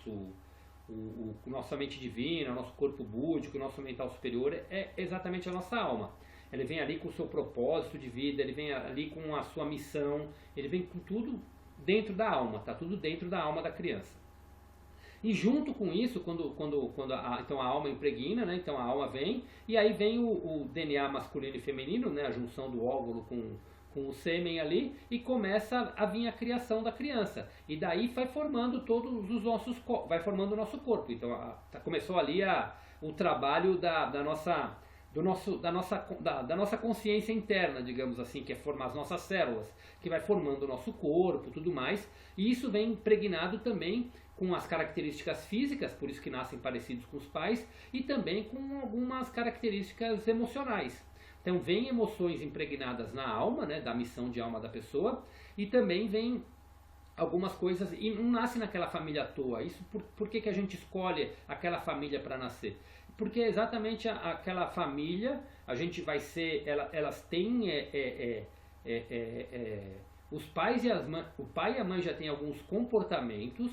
nossa mente divina, o nosso corpo búdico, o nosso mental superior, é exatamente a nossa alma. Ele vem ali com o seu propósito de vida, ele vem ali com a sua missão, ele vem com tudo dentro da alma, tá tudo dentro da alma da criança. E junto com isso, então a alma impregna, né, então a alma vem, e aí vem o DNA masculino e feminino, né, a junção do óvulo com o sêmen ali, e começa a vir a criação da criança. E daí vai formando vai formando o nosso corpo. Então começou ali o trabalho da nossa consciência interna, digamos assim, que é formar as nossas células, que vai formando o nosso corpo, tudo mais, e isso vem impregnado também com as características físicas, por isso que nascem parecidos com os pais, e também com algumas características emocionais. Então vem emoções impregnadas na alma, né, da missão de alma da pessoa, e também vem algumas coisas, e não nasce naquela família à toa. Isso por que a gente escolhe aquela família para nascer? Porque é exatamente aquela família, a gente vai ser, elas têm, os pais o pai e a mãe já têm alguns comportamentos,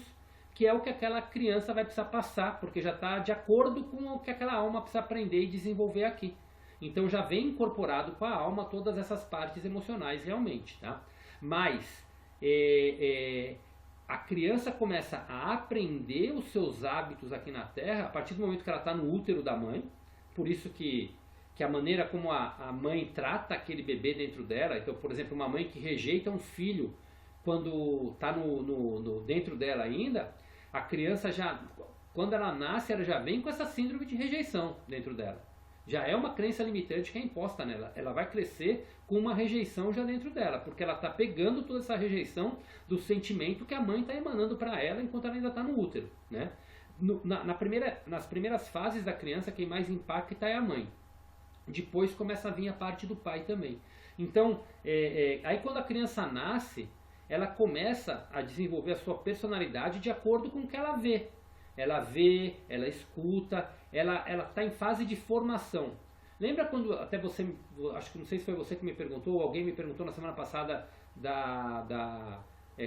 que é o que aquela criança vai precisar passar, porque já está de acordo com o que aquela alma precisa aprender e desenvolver aqui. Então já vem incorporado com a alma todas essas partes emocionais realmente, tá? Mas a criança começa a aprender os seus hábitos aqui na Terra a partir do momento que ela está no útero da mãe. Por isso que a maneira como a mãe trata aquele bebê dentro dela, então, por exemplo, uma mãe que rejeita um filho quando está dentro dela ainda, a criança quando ela nasce, ela já vem com essa síndrome de rejeição dentro dela. Já é uma crença limitante que é imposta nela. Ela vai crescer com uma rejeição já dentro dela, porque ela está pegando toda essa rejeição do sentimento que a mãe está emanando para ela enquanto ela ainda está no útero, né? Nas primeiras fases da criança, quem mais impacta é a mãe. Depois começa a vir a parte do pai também. Então, aí quando a criança nasce, ela começa a desenvolver a sua personalidade de acordo com o que ela vê. Ela vê, ela escuta, ela está em fase de formação. Lembra quando até você, acho que não sei se foi você que me perguntou, ou alguém me perguntou na semana passada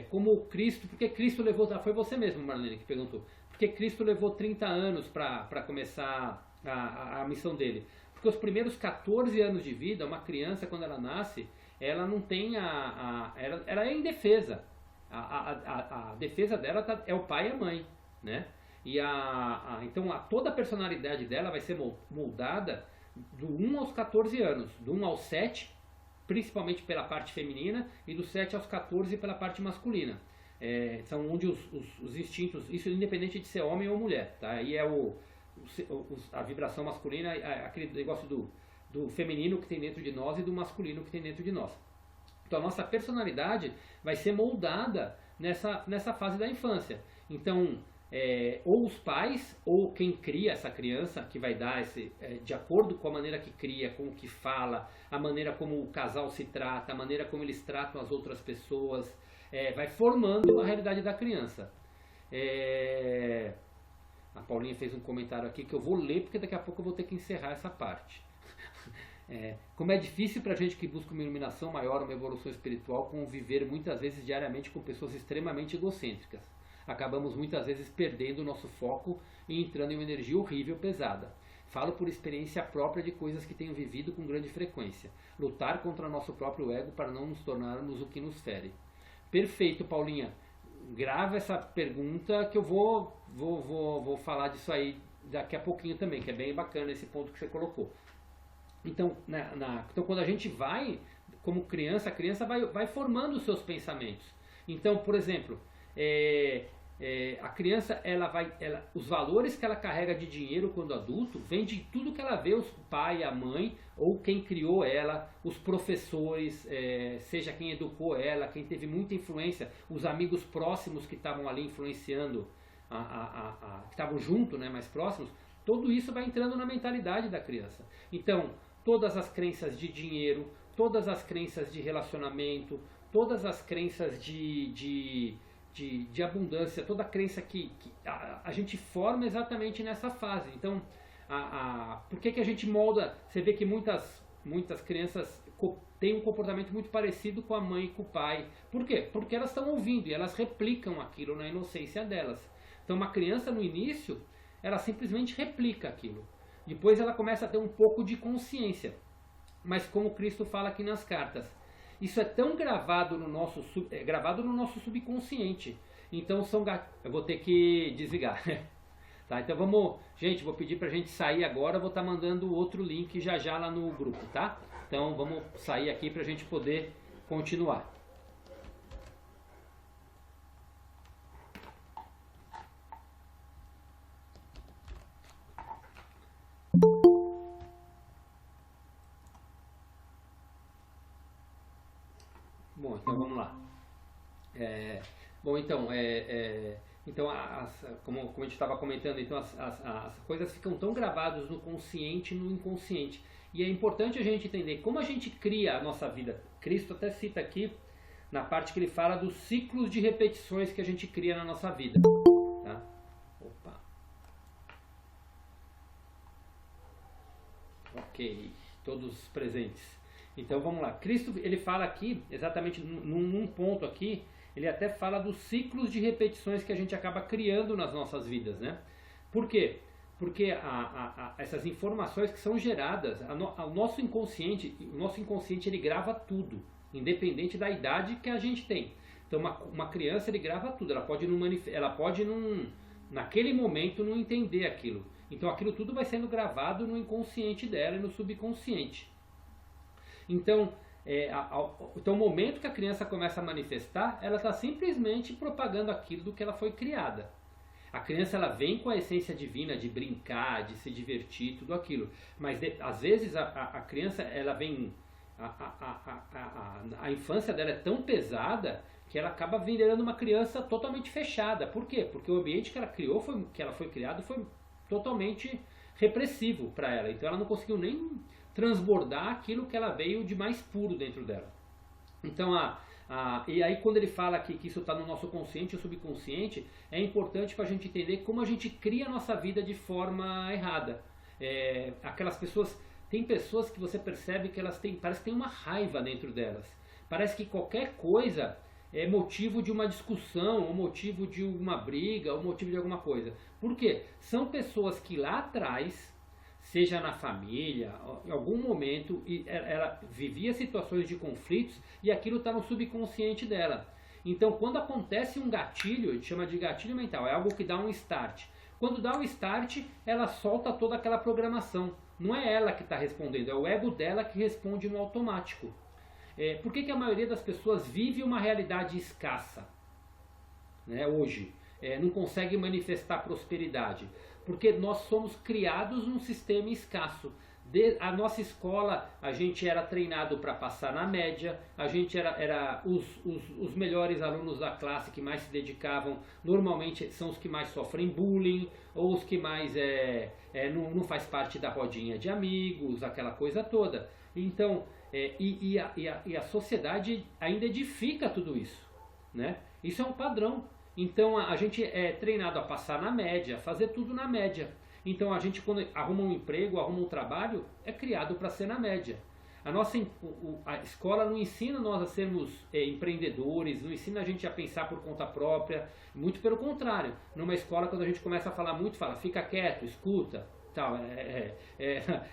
como Cristo, porque Cristo levou, foi você mesmo, Marlene, que perguntou, porque Cristo levou 30 anos para começar a missão dele. Porque os primeiros 14 anos de vida, uma criança quando ela nasce, ela não tem ela é indefesa. A defesa dela é o pai e a mãe, né? E então toda a personalidade dela vai ser moldada do 1 aos 14 anos, do 1 aos 7, principalmente pela parte feminina, e do 7 aos 14 pela parte masculina. São onde os instintos, isso independente de ser homem ou mulher, tá? Aí é a vibração masculina, aquele negócio do feminino que tem dentro de nós e do masculino que tem dentro de nós. Então a nossa personalidade vai ser moldada nessa fase da infância. Então, ou os pais, ou quem cria essa criança, que vai dar de acordo com a maneira que cria, com o que fala, a maneira como o casal se trata, a maneira como eles tratam as outras pessoas, vai formando a realidade da criança. A Paulinha fez um comentário aqui que eu vou ler, porque daqui a pouco eu vou ter que encerrar essa parte. Como é difícil para a gente que busca uma iluminação maior, uma evolução espiritual, conviver muitas vezes diariamente com pessoas extremamente egocêntricas. Acabamos muitas vezes perdendo o nosso foco e entrando em uma energia horrível, pesada. Falo por experiência própria de coisas que tenho vivido com grande frequência. Lutar contra nosso próprio ego para não nos tornarmos o que nos fere. Perfeito, Paulinha. Grava essa pergunta que eu vou falar disso aí daqui a pouquinho também, que é bem bacana esse ponto que você colocou. Então, então quando a gente vai, como criança, a criança vai formando os seus pensamentos. Então, por exemplo, a criança, os valores que ela carrega de dinheiro quando adulto, vem de tudo que ela vê, o pai, a mãe, ou quem criou ela, os professores, seja quem educou ela, quem teve muita influência, os amigos próximos que estavam ali influenciando, que estavam junto, né, mais próximos, tudo isso vai entrando na mentalidade da criança. Então, todas as crenças de dinheiro, todas as crenças de relacionamento, todas as crenças de abundância, toda a crença que a gente forma exatamente nessa fase. Então, por que a gente molda? Você vê que muitas crianças têm um comportamento muito parecido com a mãe e com o pai. Por quê? Porque elas estão ouvindo e elas replicam aquilo na inocência delas. Então, uma criança no início, ela simplesmente replica aquilo. Depois ela começa a ter um pouco de consciência. Mas como Cristo fala aqui nas cartas, isso é tão gravado no nosso subconsciente. Então eu vou ter que desligar. Tá, então vamos, gente, vou pedir pra gente sair agora, vou estar mandando outro link já já lá no grupo, tá? Então vamos sair aqui pra gente poder continuar. Bom, então vamos lá. Então, como a gente estava comentando, então as coisas ficam tão gravadas no consciente e no inconsciente. E é importante a gente entender como a gente cria a nossa vida. Cristo até cita aqui, na parte que ele fala dos ciclos de repetições que a gente cria na nossa vida. Tá? Opa. Ok, todos presentes. Então vamos lá. Cristo, ele fala aqui, exatamente num ponto aqui, ele até fala dos ciclos de repetições que a gente acaba criando nas nossas vidas, né? Por quê? Porque essas informações que são geradas, o nosso inconsciente ele grava tudo, independente da idade que a gente tem. Então uma criança ele grava tudo, ela pode naquele momento não entender aquilo. Então aquilo tudo vai sendo gravado no inconsciente dela e no subconsciente. Então, o momento que a criança começa a manifestar, ela está simplesmente propagando aquilo do que ela foi criada. A criança ela vem com a essência divina de brincar, de se divertir, tudo aquilo. Mas às vezes a criança ela vem, a infância dela é tão pesada que ela acaba virando uma criança totalmente fechada. Por quê? Porque o ambiente que ela criou, que ela foi criada, foi totalmente repressivo para ela. Então ela não conseguiu nem transbordar aquilo que ela veio de mais puro dentro dela. Então, e aí quando ele fala aqui que isso está no nosso consciente e subconsciente, é importante para a gente entender como a gente cria a nossa vida de forma errada. Tem pessoas que você percebe que parece que tem uma raiva dentro delas. Parece que qualquer coisa é motivo de uma discussão, ou motivo de uma briga, ou motivo de alguma coisa. Por quê? São pessoas que lá atrás, seja na família, em algum momento, ela vivia situações de conflitos e aquilo está no subconsciente dela. Então, quando acontece um gatilho, a gente chama de gatilho mental, é algo que dá um start. Quando dá um start, ela solta toda aquela programação. Não é ela que está respondendo, é o ego dela que responde no automático. Por que a maioria das pessoas vive uma realidade escassa, né, hoje? Não consegue manifestar prosperidade? Porque nós somos criados num sistema escasso. A nossa escola, a gente era treinado para passar na média, a gente era os melhores alunos da classe que mais se dedicavam, normalmente são os que mais sofrem bullying, ou os que mais não faz parte da rodinha de amigos, aquela coisa toda. Então, a sociedade ainda edifica tudo isso, né? Isso é um padrão. Então a gente é treinado a passar na média, a fazer tudo na média. Então a gente, quando arruma um emprego, arruma um trabalho, é criado para ser na média. A escola não ensina nós a sermos empreendedores, não ensina a gente a pensar por conta própria, muito pelo contrário. Numa escola, quando a gente começa a falar muito, fala, fica quieto, escuta. Tal.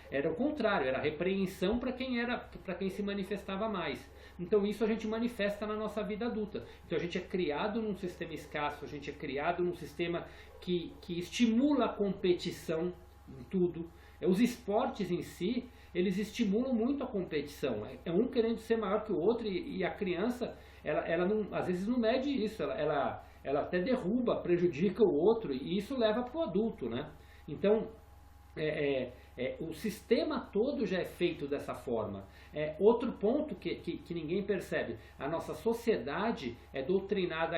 Era o contrário, era repreensão para quem se manifestava mais. Então isso a gente manifesta na nossa vida adulta. Então a gente é criado num sistema escasso, a gente é criado num sistema que estimula a competição em tudo. Os esportes em si, eles estimulam muito a competição. É um querendo ser maior que o outro e a criança, ela não, às vezes não mede isso, ela até derruba, prejudica o outro e isso leva para o adulto, né? Então o sistema todo já é feito dessa forma. Outro ponto que ninguém percebe, a nossa sociedade é doutrinada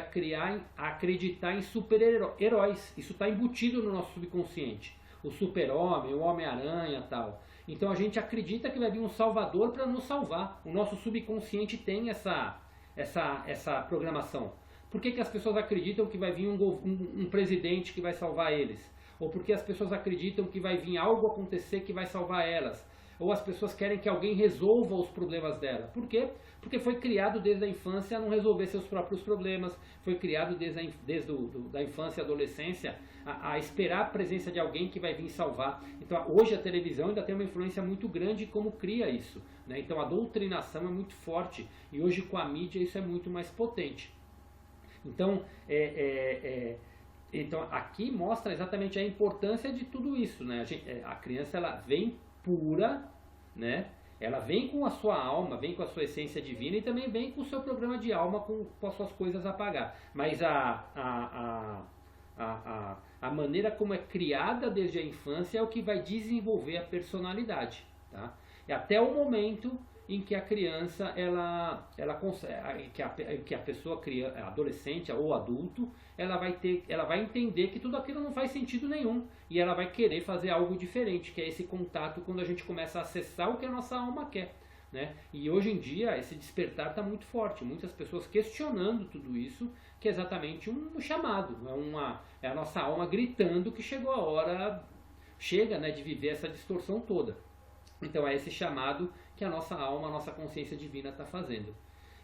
a acreditar em super-heróis. Isso está embutido no nosso subconsciente. O super-homem, o Homem-Aranha e tal. Então a gente acredita que vai vir um salvador para nos salvar. O nosso subconsciente tem essa programação. Por que as pessoas acreditam que vai vir um presidente que vai salvar eles? Ou porque as pessoas acreditam que vai vir algo acontecer que vai salvar elas? Ou as pessoas querem que alguém resolva os problemas dela? Por quê? Porque foi criado desde a infância a não resolver seus próprios problemas, foi criado desde a infância e adolescência a esperar a presença de alguém que vai vir salvar. Então hoje a televisão ainda tem uma influência muito grande como cria isso, né? Então a doutrinação é muito forte e hoje com a mídia isso é muito mais potente. Então, então aqui mostra exatamente a importância de tudo isso, né? A criança ela vem pura, né? Ela vem com a sua alma, vem com a sua essência divina e também vem com o seu programa de alma, com as suas coisas a pagar. Mas a maneira como é criada desde a infância é o que vai desenvolver a personalidade, tá? E até o momento em que a criança ela consegue, que a pessoa adolescente ou adulto, ela vai entender que tudo aquilo não faz sentido nenhum e ela vai querer fazer algo diferente, que é esse contato quando a gente começa a acessar o que a nossa alma quer, né? E hoje em dia esse despertar está muito forte, muitas pessoas questionando tudo isso, que é exatamente um chamado, é a nossa alma gritando que chegou a hora, né, de viver essa distorção toda. Então é esse chamado que a nossa alma, a nossa consciência divina está fazendo.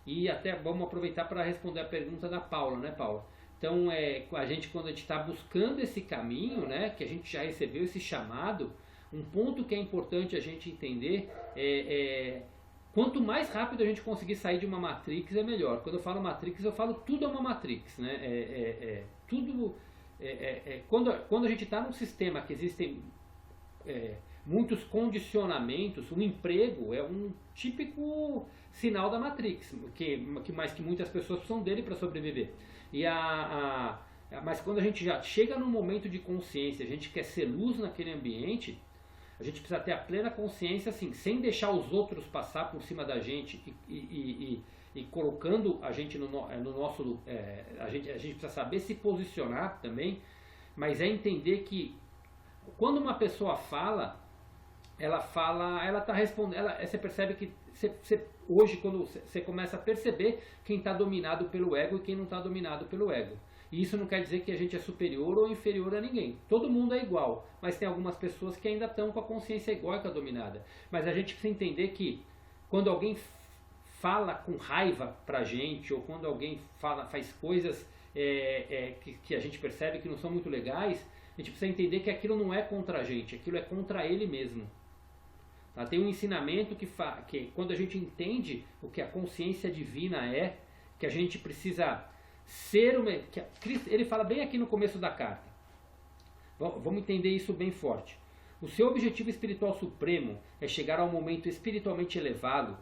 E até vamos aproveitar para responder a pergunta da Paula, né, Paula? Então a gente, quando a gente está buscando esse caminho, né, que a gente já recebeu esse chamado, um ponto que é importante a gente entender quanto mais rápido a gente conseguir sair de uma matrix é melhor. Quando eu falo matrix, eu falo tudo é uma matrix, né? Quando a gente está num sistema que existem muitos condicionamentos, um emprego é um típico sinal da Matrix, mas que muitas pessoas precisam dele para sobreviver. Mas quando a gente já chega num momento de consciência, a gente quer ser luz naquele ambiente, a gente precisa ter a plena consciência, assim, sem deixar os outros passar por cima da gente e colocando a gente no nosso... a gente precisa saber se posicionar também, mas é entender que quando uma pessoa fala, ela está respondendo, você percebe que hoje quando você começa a perceber quem está dominado pelo ego e quem não está dominado pelo ego. E isso não quer dizer que a gente é superior ou inferior a ninguém. Todo mundo é igual, mas tem algumas pessoas que ainda estão com a consciência egóica dominada. Mas a gente precisa entender que quando alguém fala com raiva pra gente, ou quando alguém faz coisas que a gente percebe que não são muito legais, a gente precisa entender que aquilo não é contra a gente, aquilo é contra ele mesmo. Tá? Tem um ensinamento que quando a gente entende o que a consciência divina é, que a gente precisa ser ele fala bem aqui no começo da carta. Vamos entender isso bem forte. O seu objetivo espiritual supremo é chegar ao momento espiritualmente elevado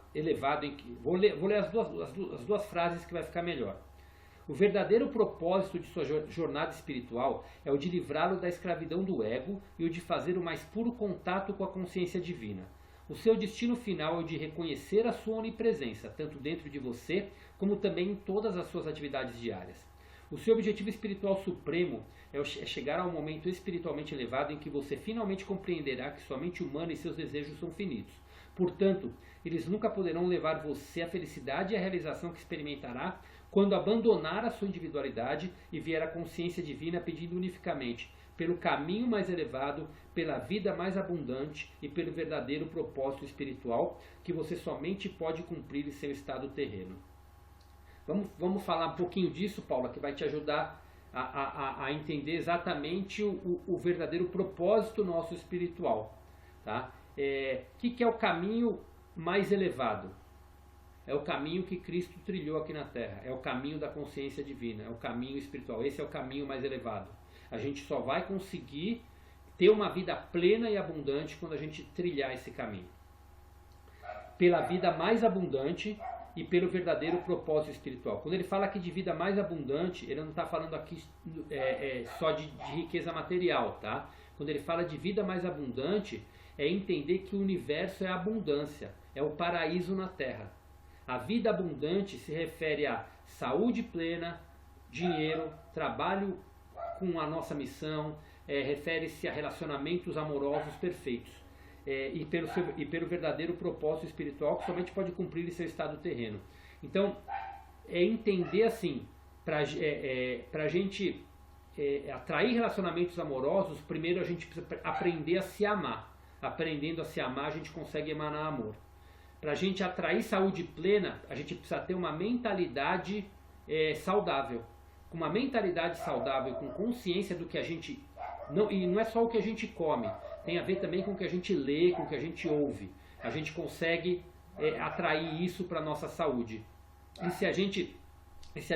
em que... Vou ler as duas frases que vai ficar melhor. O verdadeiro propósito de sua jornada espiritual é o de livrá-lo da escravidão do ego e o de fazer o mais puro contato com a consciência divina. O seu destino final é o de reconhecer a sua onipresença, tanto dentro de você, como também em todas as suas atividades diárias. O seu objetivo espiritual supremo é chegar ao momento espiritualmente elevado em que você finalmente compreenderá que sua mente humana e seus desejos são finitos. Portanto, eles nunca poderão levar você à felicidade e à realização que experimentará quando abandonar a sua individualidade e vier a consciência divina pedindo unificamente pelo caminho mais elevado, pela vida mais abundante e pelo verdadeiro propósito espiritual que você somente pode cumprir em seu estado terreno. Vamos falar um pouquinho disso, Paula, que vai te ajudar a entender exatamente o verdadeiro propósito nosso espiritual. Tá? Que é o caminho mais elevado? É o caminho que Cristo trilhou aqui na Terra. É o caminho da consciência divina. É o caminho espiritual. Esse é o caminho mais elevado. A gente só vai conseguir ter uma vida plena e abundante quando a gente trilhar esse caminho. Pela vida mais abundante e pelo verdadeiro propósito espiritual. Quando ele fala aqui de vida mais abundante, ele não está falando aqui só de riqueza material, tá? Quando ele fala de vida mais abundante, é entender que o universo é abundância, é o paraíso na Terra. A vida abundante se refere a saúde plena, dinheiro, trabalho com a nossa missão, refere-se a relacionamentos amorosos perfeitos. e pelo verdadeiro propósito espiritual que somente pode cumprir em seu estado terreno. Então, é entender assim, para a gente atrair relacionamentos amorosos, primeiro a gente precisa aprender a se amar. Aprendendo a se amar, a gente consegue emanar amor. Para a gente atrair saúde plena, a gente precisa ter uma mentalidade saudável. Com uma mentalidade saudável, com consciência do que a gente... e não é só o que a gente come, tem a ver também com o que a gente lê, com o que a gente ouve. A gente consegue atrair isso para a nossa saúde. E se a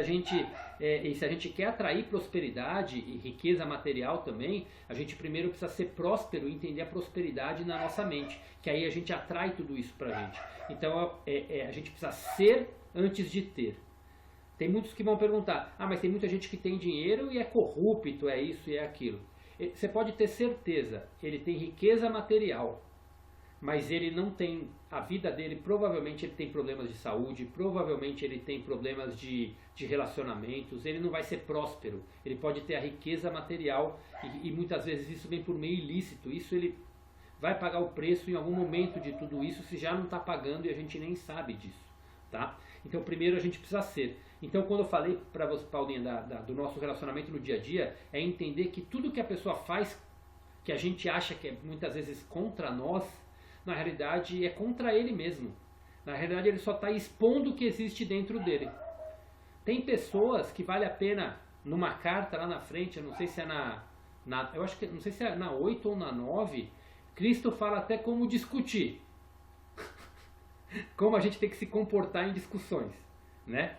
gente quer atrair prosperidade e riqueza material também, a gente primeiro precisa ser próspero e entender a prosperidade na nossa mente, que aí a gente atrai tudo isso pra gente. Então a gente precisa ser antes de ter. Tem muitos que vão perguntar, mas tem muita gente que tem dinheiro e é corrupto, é isso e é aquilo. Você pode ter certeza, ele tem riqueza material, mas ele não tem, a vida dele, provavelmente ele tem problemas de saúde, provavelmente ele tem problemas de relacionamentos, ele não vai ser próspero, ele pode ter a riqueza material e muitas vezes isso vem por meio ilícito, isso ele vai pagar o preço em algum momento de tudo isso, se já não está pagando e a gente nem sabe disso, tá? Então primeiro a gente precisa ser. Então quando eu falei para você, Paulinha, do nosso relacionamento no dia a dia, é entender que tudo que a pessoa faz, que a gente acha que é muitas vezes contra nós, na realidade é contra ele mesmo. Na realidade ele só está expondo o que existe dentro dele. Tem pessoas que vale a pena, numa carta lá na frente, eu não sei se é eu acho que não sei se é na 8 ou na 9, Cristo fala até como discutir. Como a gente tem que se comportar em discussões, né?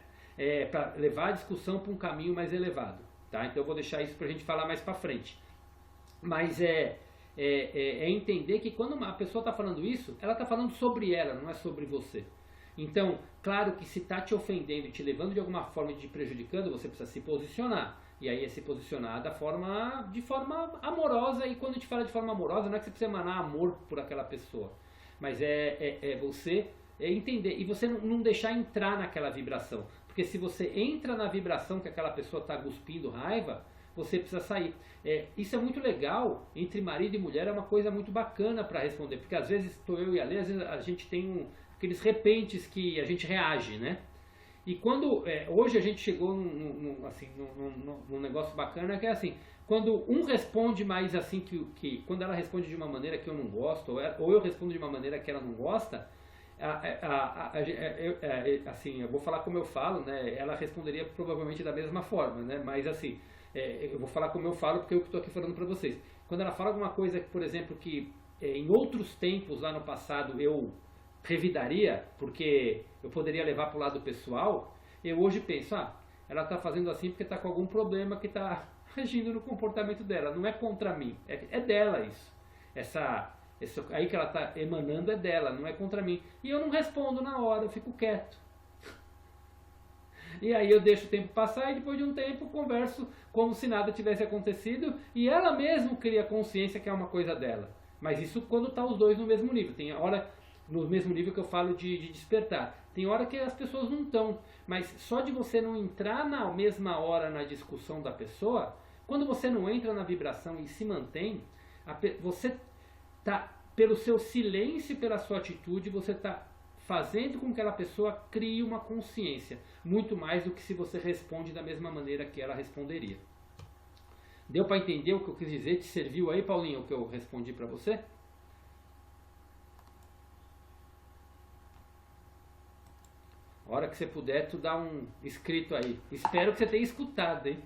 Para levar a discussão para um caminho mais elevado, tá? Então eu vou deixar isso para a gente falar mais para frente. Mas é entender que quando uma pessoa está falando isso, ela está falando sobre ela, não é sobre você. Então, claro que se está te ofendendo e te levando de alguma forma e te prejudicando, você precisa se posicionar. E aí é se posicionar de forma amorosa, e quando a gente fala de forma amorosa, não é que você precisa emanar amor por aquela pessoa, mas você entender, e você não deixar entrar naquela vibração. Porque se você entra na vibração que aquela pessoa está cuspindo raiva, você precisa sair. Isso é muito legal, entre marido e mulher é uma coisa muito bacana para responder, porque às vezes estou eu e a Lê, às vezes a gente tem aqueles repentes que a gente reage, né? E quando, hoje a gente chegou num negócio bacana, que é assim, quando um responde mais assim, quando ela responde de uma maneira que eu não gosto, ou eu respondo de uma maneira que ela não gosta, assim, eu vou falar como eu falo, né? Ela responderia provavelmente da mesma forma, né? Mas assim, eu vou falar como eu falo porque eu estou aqui falando para vocês. Quando ela fala alguma coisa, por exemplo, que em outros tempos lá no passado eu revidaria, porque eu poderia levar para o lado pessoal, eu hoje penso, ela está fazendo assim porque está com algum problema que está agindo no comportamento dela, não é contra mim, é dela isso. Isso aí que ela está emanando é dela, não é contra mim. E eu não respondo na hora, eu fico quieto. E aí eu deixo o tempo passar e depois de um tempo converso como se nada tivesse acontecido e ela mesma cria consciência que é uma coisa dela. Mas isso quando está os dois no mesmo nível. Tem hora no mesmo nível que eu falo de despertar. Tem hora que as pessoas não estão. Mas só de você não entrar na mesma hora na discussão da pessoa, quando você não entra na vibração e se mantém, você tá, pelo seu silêncio e pela sua atitude, você está fazendo com que aquela pessoa crie uma consciência, muito mais do que se você responde da mesma maneira que ela responderia. Deu para entender o que eu quis dizer? Te serviu aí, Paulinho, o que eu respondi para você? A hora que você puder, tu dá um escrito aí. Espero que você tenha escutado, hein?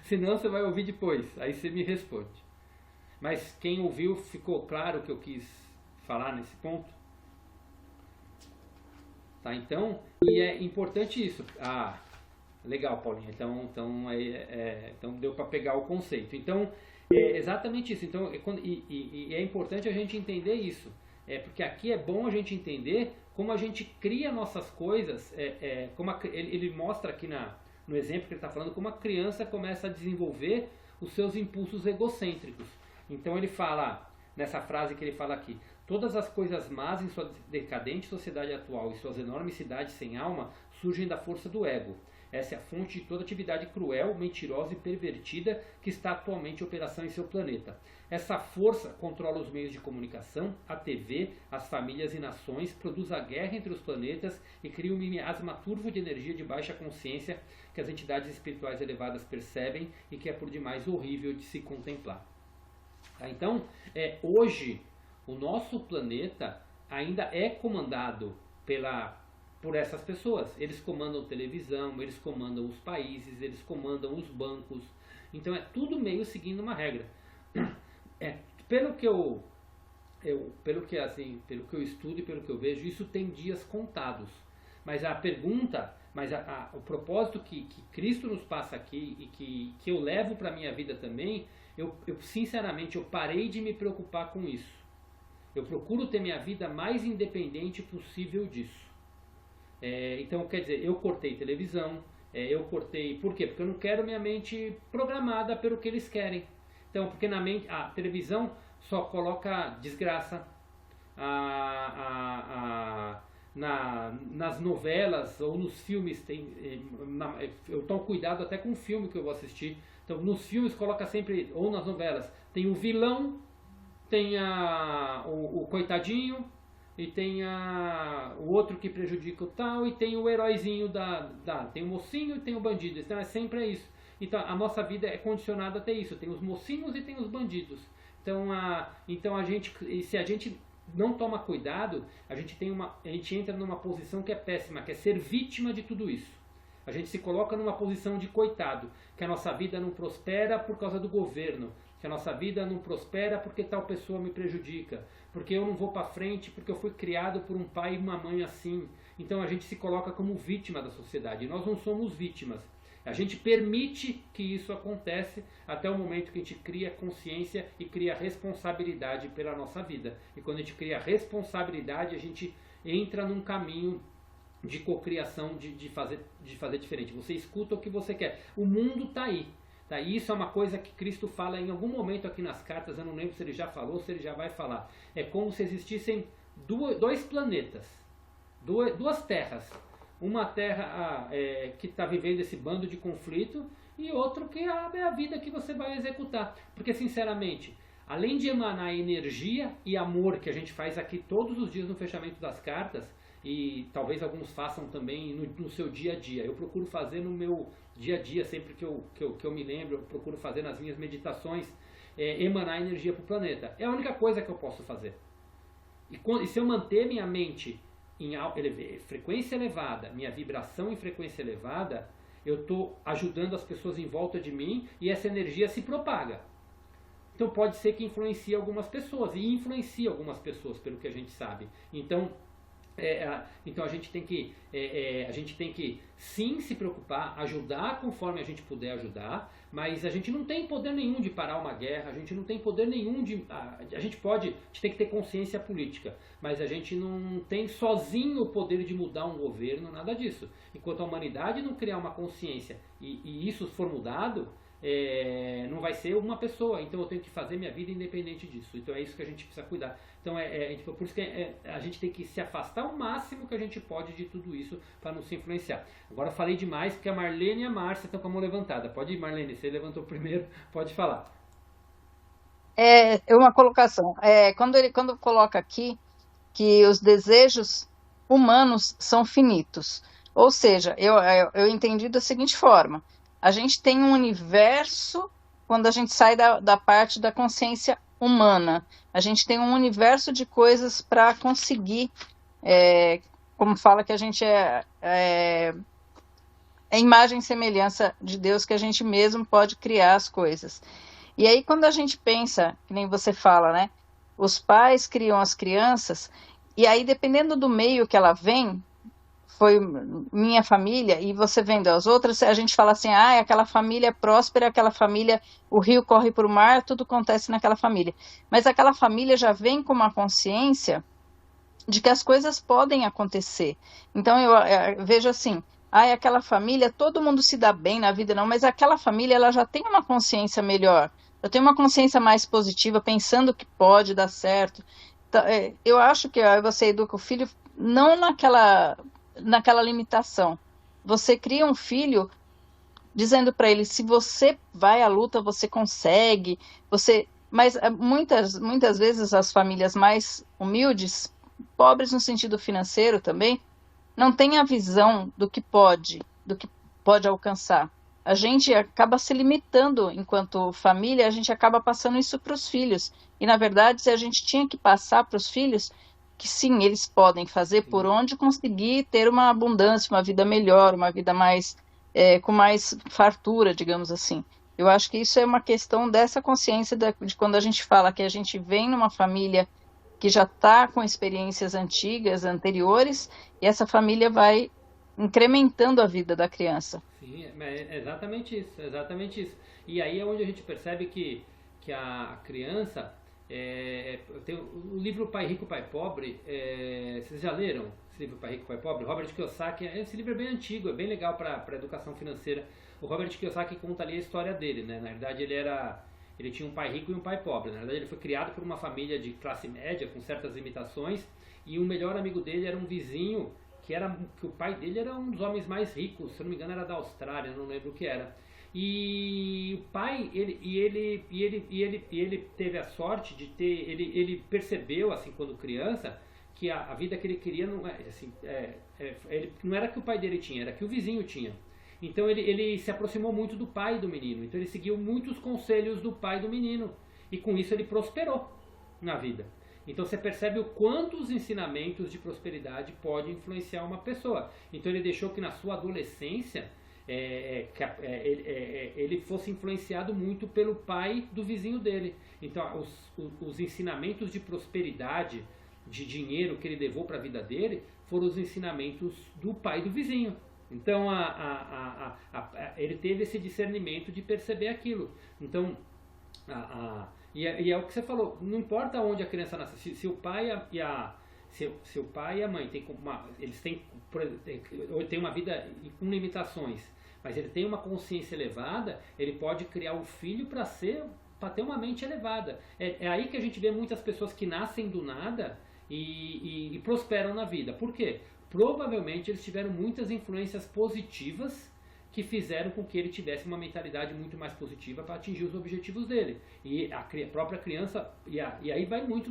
Senão você vai ouvir depois, aí você me responde. Mas quem ouviu, ficou claro o que eu quis falar nesse ponto? Tá, então, e é importante isso. Legal, Paulinho. Então deu para pegar o conceito. Então, é exatamente isso. Então, é importante a gente entender isso. Porque aqui é bom a gente entender como a gente cria nossas coisas. Ele mostra aqui no exemplo que ele está falando, como a criança começa a desenvolver os seus impulsos egocêntricos. Então ele fala, nessa frase que ele fala aqui, Todas as coisas más em sua decadente sociedade atual e suas enormes cidades sem alma surgem da força do ego. Essa é a fonte de toda atividade cruel, mentirosa e pervertida que está atualmente em operação em seu planeta. Essa força controla os meios de comunicação, a TV, as famílias e nações, produz a guerra entre os planetas e cria um miasma turvo de energia de baixa consciência que as entidades espirituais elevadas percebem e que é por demais horrível de se contemplar. Então, hoje, o nosso planeta ainda é comandado por essas pessoas. Eles comandam televisão, eles comandam os países, eles comandam os bancos. Então é tudo meio seguindo uma regra. Pelo que eu estudo e pelo que eu vejo, isso tem dias contados. Mas a pergunta, o propósito que Cristo nos passa aqui e que eu levo para a minha vida também, sinceramente eu parei de me preocupar com isso. Eu procuro ter minha vida mais independente possível disso. Então, quer dizer, eu cortei televisão, por quê? Porque eu não quero minha mente programada pelo que eles querem. Então, porque na mente, a televisão só coloca desgraça, nas novelas ou nos filmes, eu tomo cuidado até com o filme que eu vou assistir. Então, nos filmes coloca sempre, ou nas novelas, tem o vilão, tem o coitadinho, e tem o outro que prejudica o tal, e tem o heróizinho tem o mocinho e tem o bandido. Então sempre é isso. Então a nossa vida é condicionada até isso. Tem os mocinhos e tem os bandidos. Então se a gente não toma cuidado, a gente entra numa posição que é péssima, que é ser vítima de tudo isso. A gente se coloca numa posição de coitado, que a nossa vida não prospera por causa do governo, que a nossa vida não prospera porque tal pessoa me prejudica, porque eu não vou para frente, porque eu fui criado por um pai e uma mãe assim. Então a gente se coloca como vítima da sociedade, e nós não somos vítimas. A gente permite que isso aconteça até o momento que a gente cria consciência e cria responsabilidade pela nossa vida. E quando a gente cria responsabilidade, a gente entra num caminho de cocriação, de fazer diferente. Você escuta o que você quer. O mundo está aí. Tá? E isso é uma coisa que Cristo fala em algum momento aqui nas cartas, eu não lembro se ele já falou, se ele já vai falar. É como se existissem dois planetas, duas terras. Uma terra que está vivendo esse bando de conflito e outro que é a vida que você vai executar. Porque, sinceramente, além de emanar energia e amor que a gente faz aqui todos os dias no fechamento das cartas, e talvez alguns façam também no seu dia a dia. Eu procuro fazer no meu dia a dia, sempre que eu me lembro, eu procuro fazer nas minhas meditações, emanar energia para o planeta. É a única coisa que eu posso fazer. E se eu manter minha mente em frequência elevada, minha vibração em frequência elevada, eu estou ajudando as pessoas em volta de mim e essa energia se propaga. Então pode ser que influencie algumas pessoas, e influencia algumas pessoas, pelo que a gente sabe. Então a gente tem que sim se preocupar, ajudar conforme a gente puder ajudar, mas a gente não tem poder nenhum de parar uma guerra, a gente não tem poder nenhum a gente tem que ter consciência política, mas a gente não tem sozinho o poder de mudar um governo, nada disso. Enquanto a humanidade não criar uma consciência e isso for mudado, não vai ser uma pessoa, então eu tenho que fazer minha vida independente disso. Então é isso que a gente precisa cuidar. Então por isso que a gente tem que se afastar o máximo que a gente pode de tudo isso para não se influenciar. Agora eu falei demais porque a Marlene e a Márcia estão com a mão levantada. Pode ir, Marlene, você levantou primeiro, pode falar. Uma colocação. Quando coloca aqui que os desejos humanos são finitos, ou seja, eu entendi da seguinte forma: a gente tem um universo, quando a gente sai da parte da consciência humana, a gente tem um universo de coisas para conseguir, como fala que a gente é imagem e semelhança de Deus, que a gente mesmo pode criar as coisas. E aí quando a gente pensa, que nem você fala, né? Os pais criam as crianças, e aí dependendo do meio que ela vem, foi minha família, e você vendo as outras, a gente fala assim, aquela família é próspera, aquela família, o rio corre para o mar, tudo acontece naquela família. Mas aquela família já vem com uma consciência de que as coisas podem acontecer. Então eu vejo assim, aquela família, todo mundo se dá bem na vida, não, mas aquela família, ela já tem uma consciência melhor, já tem uma consciência mais positiva, pensando que pode dar certo. Eu acho que você educa o filho não naquela limitação. Você cria um filho dizendo para ele, se você vai à luta, você consegue, mas muitas vezes as famílias mais humildes, pobres no sentido financeiro também, não têm a visão do que pode alcançar. A gente acaba se limitando enquanto família, a gente acaba passando isso para os filhos. E, na verdade, se a gente tinha que passar para os filhos, que sim, eles podem fazer por Sim. onde conseguir ter uma abundância, uma vida melhor, uma vida mais, com mais fartura, digamos assim. Eu acho que isso é uma questão dessa consciência de quando a gente fala que a gente vem numa família que já está com experiências antigas, anteriores, e essa família vai incrementando a vida da criança. Sim, é exatamente isso, exatamente isso. E aí é onde a gente percebe que a criança. Tem o livro Pai Rico, Pai Pobre. Vocês já leram esse livro Pai Rico, Pai Pobre? Robert Kiyosaki. Esse livro é bem antigo, é bem legal para educação financeira. O Robert Kiyosaki conta ali a história dele, né? Na verdade, ele tinha um pai rico e um pai pobre. Na verdade, ele foi criado por uma família de classe média com certas limitações, e o melhor amigo dele era um vizinho que o pai dele era um dos homens mais ricos, se eu não me engano era da Austrália, não lembro o que era. E o pai, ele teve a sorte de ter, ele percebeu assim quando criança que a vida que ele queria não assim, ele não era que o pai dele tinha, era que o vizinho tinha. Então ele se aproximou muito do pai do menino. Então ele seguiu muitos conselhos do pai do menino e com isso ele prosperou na vida. Então você percebe o quanto os ensinamentos de prosperidade podem influenciar uma pessoa. Então ele deixou que na sua adolescência ele fosse influenciado muito pelo pai do vizinho dele. Então os ensinamentos de prosperidade, de dinheiro que ele levou para a vida dele, foram os ensinamentos do pai do vizinho. Então ele teve esse discernimento de perceber aquilo. Então e é o que você falou, não importa onde a criança nasce, se o pai se o pai e a mãe eles têm uma vida com limitações, mas ele tem uma consciência elevada, ele pode criar um filho para ter uma mente elevada. É aí que a gente vê muitas pessoas que nascem do nada e prosperam na vida. Por quê? Provavelmente eles tiveram muitas influências positivas que fizeram com que ele tivesse uma mentalidade muito mais positiva para atingir os objetivos dele. E a própria criança, e aí vai muito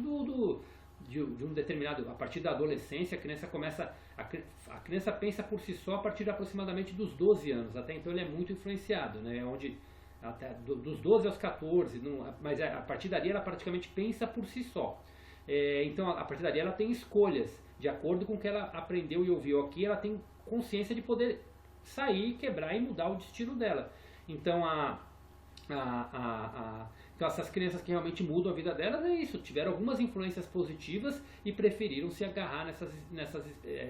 de um determinado, a partir da adolescência, a criança começa, a criança pensa por si só a partir de aproximadamente dos 12 anos, até então ele é muito influenciado, né, onde até dos 12 aos 14, mas a partir dali ela praticamente pensa por si só. Então a partir dali ela tem escolhas, de acordo com o que ela aprendeu e ouviu aqui, ela tem consciência de poder sair, quebrar e mudar o destino dela. Então então essas crianças que realmente mudam a vida delas é isso, tiveram algumas influências positivas e preferiram se agarrar nessas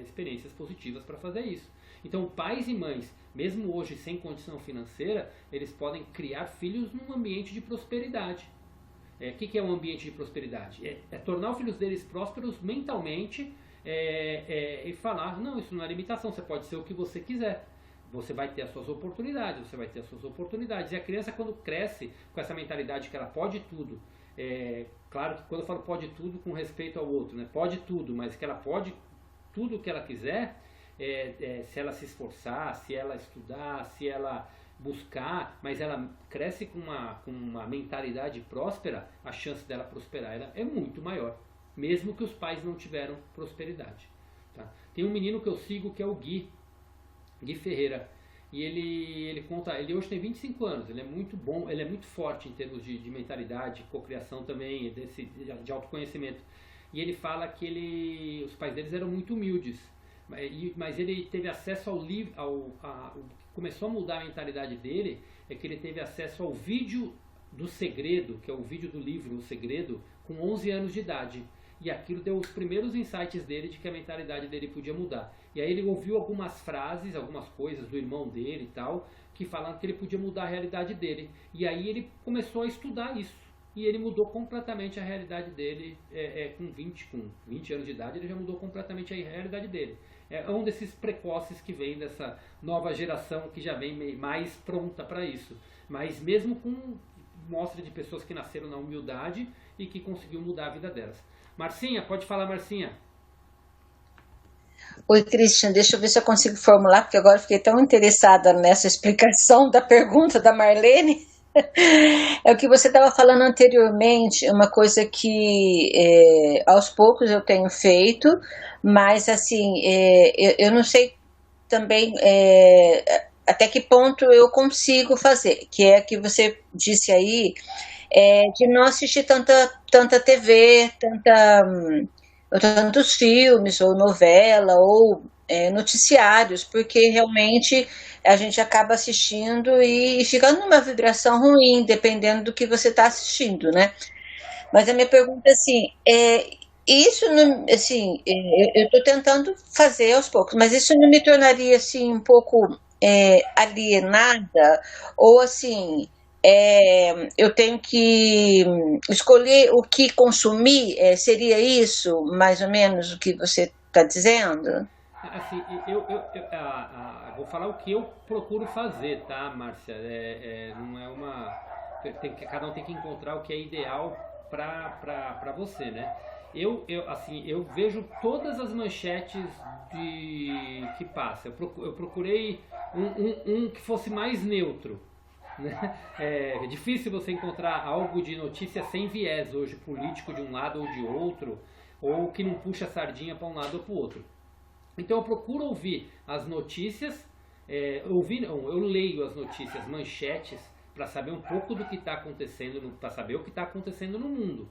experiências positivas para fazer isso. Então pais e mães, mesmo hoje sem condição financeira, eles podem criar filhos num ambiente de prosperidade. O que é um ambiente de prosperidade? É tornar os filhos deles prósperos mentalmente, e falar, não, isso não é limitação, você pode ser o que você quiser. Você vai ter as suas oportunidades, você vai ter as suas oportunidades. E a criança, quando cresce com essa mentalidade que ela pode tudo, claro que quando eu falo pode tudo com respeito ao outro, né? Pode tudo, mas que ela pode tudo o que ela quiser, se ela se esforçar, se ela estudar, se ela buscar, mas ela cresce com uma mentalidade próspera, a chance dela prosperar é muito maior, mesmo que os pais não tiveram prosperidade. Tá? Tem um menino que eu sigo que é o Gui Ferreira, e ele conta, ele hoje tem 25 anos, ele é muito bom, ele é muito forte em termos de mentalidade, cocriação também, de autoconhecimento. E ele fala que os pais deles eram muito humildes, mas ele teve acesso ao livro, começou a mudar a mentalidade dele, é que ele teve acesso ao vídeo do Segredo, que é o vídeo do livro O Segredo, com 11 anos de idade. E aquilo deu os primeiros insights dele de que a mentalidade dele podia mudar. E aí ele ouviu algumas frases, algumas coisas do irmão dele e tal, que falavam que ele podia mudar a realidade dele. E aí ele começou a estudar isso. E ele mudou completamente a realidade dele com 20 anos de idade, ele já mudou completamente a realidade dele. É um desses precoces que vem dessa nova geração que já vem mais pronta para isso. Mas mesmo com mostra de pessoas que nasceram na humildade e que conseguiu mudar a vida delas. Marcinha, pode falar, Marcinha. Oi, Christian, deixa eu ver se eu consigo formular, porque agora eu fiquei tão interessada nessa explicação da pergunta da Marlene. É o que você estava falando anteriormente, uma coisa que aos poucos eu tenho feito, mas assim, eu não sei também até que ponto eu consigo fazer, que é que você disse aí, de não assistir tanta TV, tantos filmes, ou novela, ou noticiários, porque realmente a gente acaba assistindo e ficando numa vibração ruim, dependendo do que você está assistindo, né? Mas a minha pergunta é assim, isso não, assim, eu estou tentando fazer aos poucos, mas isso não me tornaria assim um pouco alienada ou assim eu tenho que escolher o que consumir? Seria isso mais ou menos o que você está dizendo? Assim, vou falar o que eu procuro fazer, tá, Márcia? Não é uma. Cada um tem que encontrar o que é ideal para você, né? Assim, eu vejo todas as manchetes que passa. Eu procurei um que fosse mais neutro. Né? É difícil você encontrar algo de notícia sem viés hoje, político de um lado ou de outro, ou que não puxa a sardinha para um lado ou para o outro. Então eu procuro ouvir as notícias, eu leio as notícias, manchetes, para saber um pouco do que está acontecendo, para saber o que está acontecendo no mundo.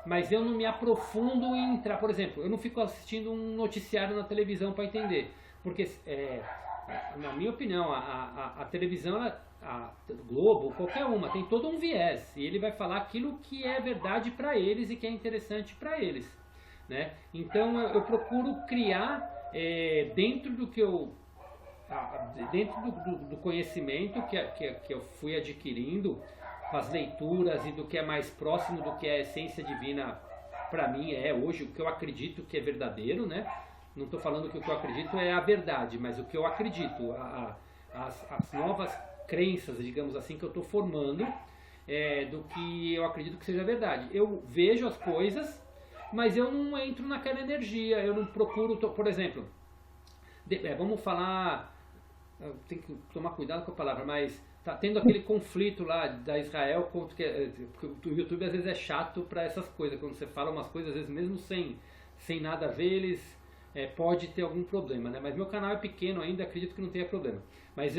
Mas eu não me aprofundo em entrar, por exemplo, eu não fico assistindo um noticiário na televisão para entender, porque na minha opinião, a televisão, a Globo, qualquer uma, tem todo um viés, e ele vai falar aquilo que é verdade para eles e que é interessante para eles. Né? Então eu procuro criar dentro do que eu dentro do conhecimento que eu fui adquirindo com as leituras e do que é mais próximo do que é a essência divina para mim hoje, o que eu acredito que é verdadeiro, né? Não estou falando que o que eu acredito é a verdade, mas o que eu acredito, as novas crenças, digamos assim, que eu estou formando do que eu acredito que seja verdade. Eu vejo as coisas, mas eu não entro naquela energia, eu não procuro, por exemplo, vamos falar, tem que tomar cuidado com a palavra, mas tá tendo aquele conflito lá da Israel, porque o YouTube às vezes é chato para essas coisas, quando você fala umas coisas, às vezes mesmo sem nada a ver, eles pode ter algum problema, né? Mas meu canal é pequeno ainda, acredito que não tenha problema. Mas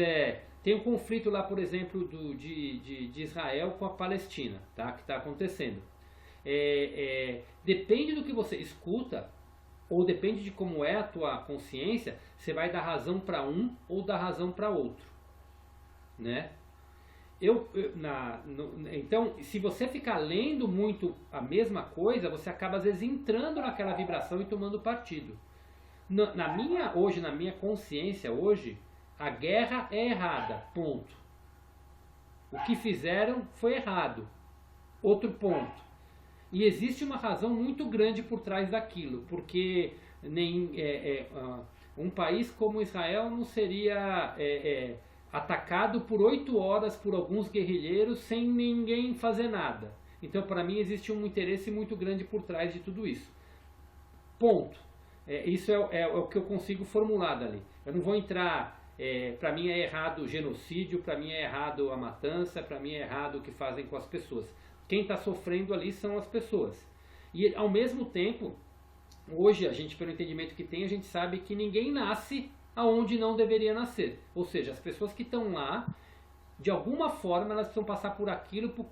tem um conflito lá, por exemplo, de Israel com a Palestina, tá? Que está acontecendo. Depende do que você escuta, ou depende de como é a tua consciência, você vai dar razão para um ou dar razão para outro, né? Então, se você ficar lendo muito a mesma coisa, você acaba às vezes entrando naquela vibração e tomando partido. Na minha consciência hoje, a guerra é errada, ponto. O que fizeram foi errado, outro ponto. E existe uma razão muito grande por trás daquilo, porque um país como Israel não seria atacado por 8 horas por alguns guerrilheiros sem ninguém fazer nada. Então, para mim, existe um interesse muito grande por trás de tudo isso. Ponto. Isso é o que eu consigo formular dali. Eu não vou entrar... para mim é errado o genocídio, para mim é errado a matança, para mim é errado o que fazem com as pessoas. Quem está sofrendo ali são as pessoas. E ao mesmo tempo, hoje a gente, pelo entendimento que tem, a gente sabe que ninguém nasce aonde não deveria nascer. Ou seja, as pessoas que estão lá, de alguma forma, elas precisam passar por aquilo, por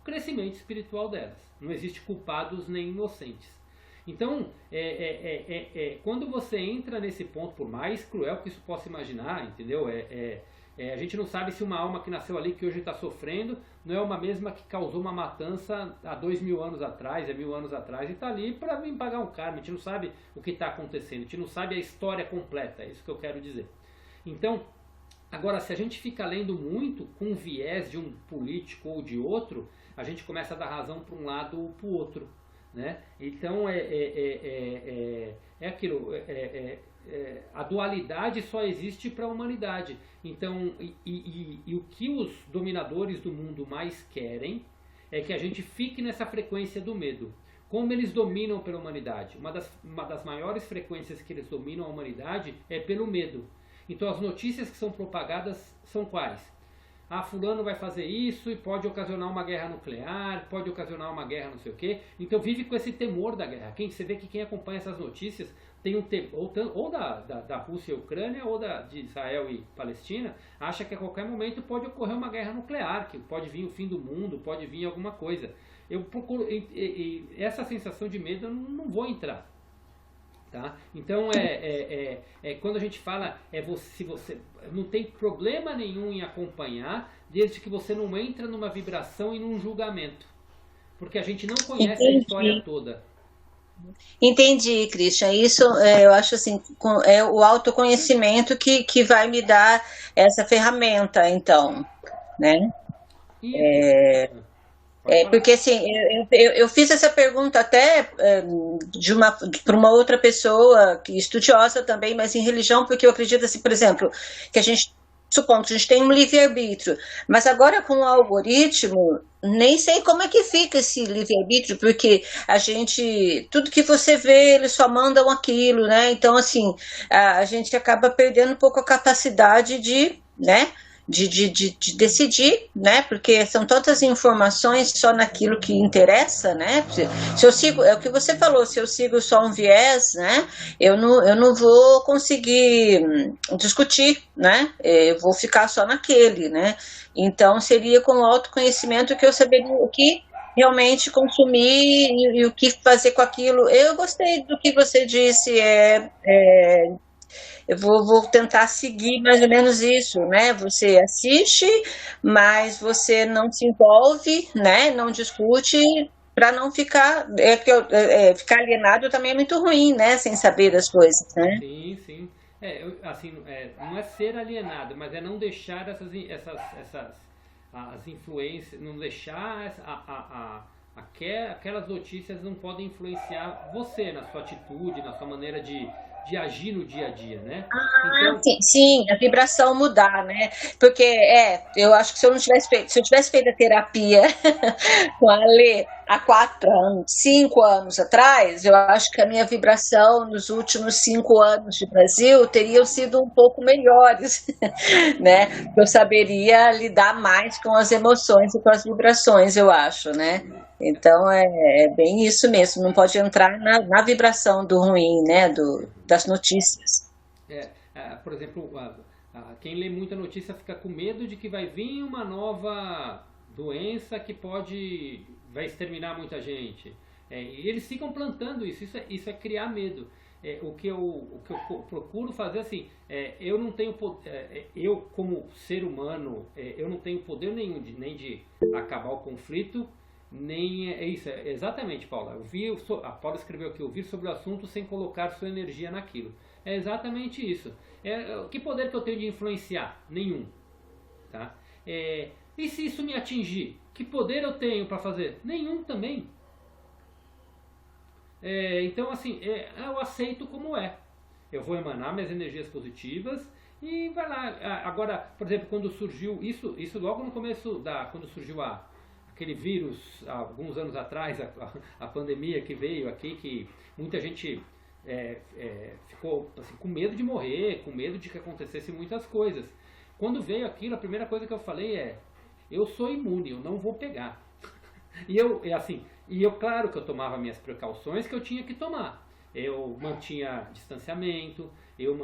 crescimento espiritual delas. Não existe culpados nem inocentes. Então, quando você entra nesse ponto, por mais cruel que isso possa imaginar, entendeu? A gente não sabe se uma alma que nasceu ali, que hoje está sofrendo, não é uma mesma que causou uma matança há 2000 anos atrás, há 1000 anos atrás, e está ali para vir pagar um karma. A gente não sabe o que está acontecendo, a gente não sabe a história completa, é isso que eu quero dizer. Então, agora, se a gente fica lendo muito com viés de um político ou de outro, a gente começa a dar razão para um lado ou para o outro. Né? Então aquilo, a dualidade só existe para a humanidade. Então, e o que os dominadores do mundo mais querem é que a gente fique nessa frequência do medo. Como eles dominam pela humanidade? Uma das maiores frequências que eles dominam a humanidade é pelo medo. Então as notícias que são propagadas são quais? Ah, fulano vai fazer isso e pode ocasionar uma guerra nuclear, pode ocasionar uma guerra não sei o quê. Então vive com esse temor da guerra. Você vê que quem acompanha essas notícias tem um temor, ou da Rússia e Ucrânia, ou de Israel e Palestina, acha que a qualquer momento pode ocorrer uma guerra nuclear, que pode vir o fim do mundo, pode vir alguma coisa. Eu procuro, essa sensação de medo eu não vou entrar. Tá? Então quando a gente fala, se você não tem problema nenhum em acompanhar, desde que você não entra numa vibração e num julgamento. Porque a gente não conhece a história toda. Entendi, Christian. Isso eu acho assim, é o autoconhecimento que vai me dar essa ferramenta, então, né? Porque assim, eu fiz essa pergunta até para uma outra pessoa estudiosa também, mas em religião, porque eu acredito assim, por exemplo, que a gente, supondo que a gente tem um livre-arbítrio, mas agora com o algoritmo, nem sei como é que fica esse livre-arbítrio, porque tudo que você vê, eles só mandam aquilo, né? Então, assim, a gente acaba perdendo um pouco a capacidade de, né? De decidir, né? Porque são tantas informações só naquilo que interessa, né? Se eu sigo, é o que você falou, se eu sigo só um viés, né? Eu não vou conseguir discutir, né? Eu vou ficar só naquele, né? Então seria com o autoconhecimento que eu saberia o que realmente consumir e o que fazer com aquilo. Eu gostei do que você disse, eu vou tentar seguir mais ou menos isso, né? Você assiste, mas você não se envolve, né? Não discute, para não ficar... ficar alienado também é muito ruim, né? Sem saber das coisas, né? Sim, sim. Não é ser alienado, mas é não deixar as influências, não deixar aquelas notícias não podem influenciar você na sua atitude, na sua maneira de agir no dia a dia, né? Então, sim, a vibração mudar, né? Porque eu acho que se eu tivesse feito a terapia com a Lê há 4 anos, 5 anos atrás, eu acho que a minha vibração nos últimos 5 anos de Brasil teriam sido um pouco melhores, né? Eu saberia lidar mais com as emoções e com as vibrações, eu acho, né? Então é bem isso mesmo, não pode entrar na vibração do ruim, né? Das notícias. Por exemplo, quem lê muita notícia fica com medo de que vai vir uma nova doença que vai exterminar muita gente. E eles ficam plantando isso é criar medo. O que eu procuro fazer assim, eu não tenho eu como ser humano, eu não tenho poder nenhum nem de acabar o conflito, nem isso. Exatamente, Paula. A Paula escreveu aqui, ouvir sobre o assunto sem colocar sua energia naquilo. É exatamente isso. Que poder que eu tenho de influenciar? Nenhum. Tá? E se isso me atingir? Que poder eu tenho para fazer? Nenhum também. Então, assim, eu aceito como é. Eu vou emanar minhas energias positivas e vai lá. Agora, por exemplo, quando surgiu isso logo no começo quando surgiu aquele vírus, há alguns anos atrás, a pandemia que veio aqui, que muita gente ficou assim, com medo de morrer, com medo de que acontecesse muitas coisas. Quando veio aquilo, a primeira coisa que eu falei eu sou imune, eu não vou pegar. Claro que eu tomava minhas precauções que eu tinha que tomar. Eu mantinha distanciamento, eu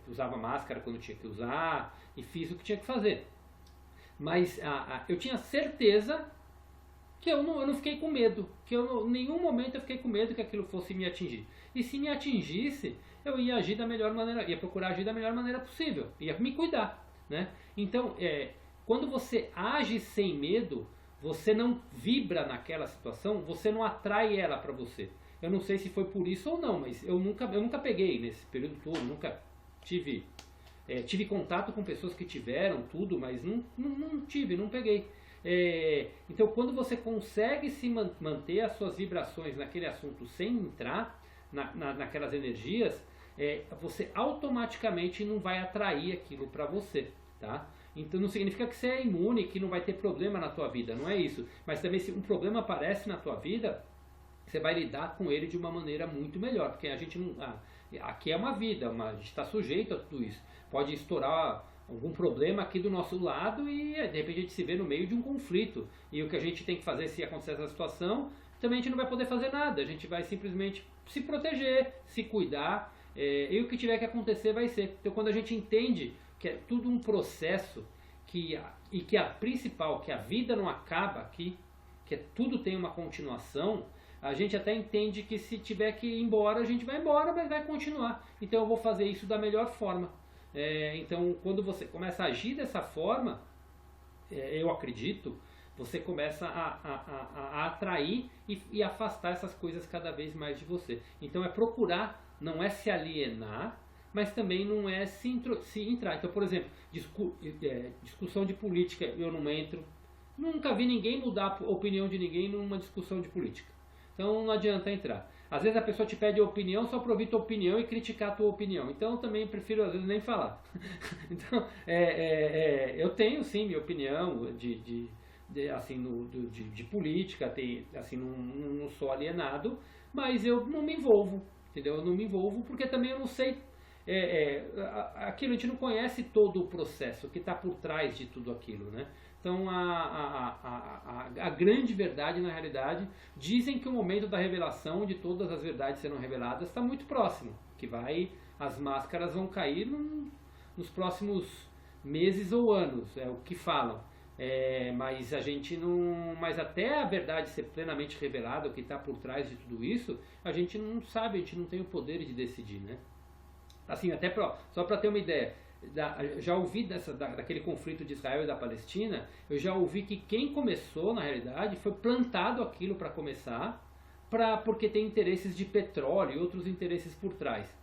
usava máscara quando tinha que usar, e fiz o que tinha que fazer. Mas eu tinha certeza que eu não fiquei com medo, em nenhum momento eu fiquei com medo que aquilo fosse me atingir. E se me atingisse, eu ia agir da melhor maneira, ia procurar agir da melhor maneira possível, ia me cuidar, né? Então, quando você age sem medo, você não vibra naquela situação, você não atrai ela para você. Eu não sei se foi por isso ou não, mas eu nunca peguei nesse período todo, nunca tive contato com pessoas que tiveram tudo, mas não peguei. Então, quando você consegue se manter as suas vibrações naquele assunto sem entrar naquelas energias, você automaticamente não vai atrair aquilo para você, tá? Então não significa que você é imune, que não vai ter problema na tua vida, não é isso. Mas também se um problema aparece na tua vida, você vai lidar com ele de uma maneira muito melhor, porque a gente não... aqui é uma vida, a gente está sujeito a tudo isso. Pode estourar algum problema aqui do nosso lado e de repente a gente se vê no meio de um conflito. E o que a gente tem que fazer se acontecer essa situação, também a gente não vai poder fazer nada. A gente vai simplesmente se proteger, se cuidar, e o que tiver que acontecer vai ser. Então quando a gente entende que é tudo um processo e que a principal, que a vida não acaba aqui, que tudo tem uma continuação, a gente até entende que se tiver que ir embora, a gente vai embora, mas vai continuar. Então eu vou fazer isso da melhor forma. Então quando você começa a agir dessa forma, eu acredito, você começa a atrair e afastar essas coisas cada vez mais de você. Então é procurar, não é se alienar, mas também não é se entrar. Então, por exemplo, discussão de política, eu não entro. Nunca vi ninguém mudar a opinião de ninguém numa discussão de política. Então não adianta entrar. Às vezes a pessoa te pede opinião só para ouvir tua opinião e criticar a tua opinião. Então eu também prefiro às vezes nem falar. Então eu tenho sim minha opinião de política, assim, não sou alienado, mas eu não me envolvo, entendeu? Eu não me envolvo porque também eu não sei, aquilo, a gente não conhece todo o processo que está por trás de tudo aquilo, né? Então a grande verdade, na realidade, dizem que o momento da revelação, de todas as verdades serão reveladas, está muito próximo, que as máscaras vão cair nos próximos meses ou anos, é o que falam. Mas a gente não, mas até a verdade ser plenamente revelada, o que está por trás de tudo isso, a gente não sabe, a gente não tem o poder de decidir, né? Assim, até só para ter uma ideia, já ouvi daquele conflito de Israel e da Palestina, eu já ouvi que quem começou, na realidade, foi plantado aquilo para começar, porque tem interesses de petróleo e outros interesses por trás.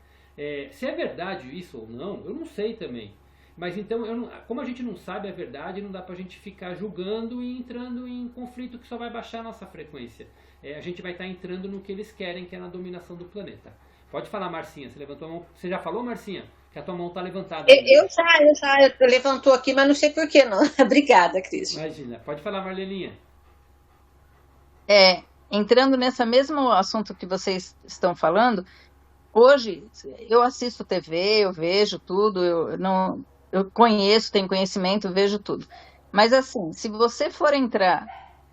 Se é verdade isso ou não, eu não sei também. Mas então, como a gente não sabe a verdade, não dá pra gente ficar julgando e entrando em conflito que só vai baixar a nossa frequência. A gente vai estar entrando no que eles querem, que é na dominação do planeta. Pode falar, Marcinha, você levantou a mão. Você já falou, Marcinha? Que a tua mão está levantada. Eu levantou aqui, mas não sei por que não. Obrigada, Cris. Imagina. Pode falar, Marleninha. Entrando nesse mesmo assunto que vocês estão falando, hoje eu assisto TV, eu vejo tudo, eu conheço, tenho conhecimento, vejo tudo. Mas assim, se você for entrar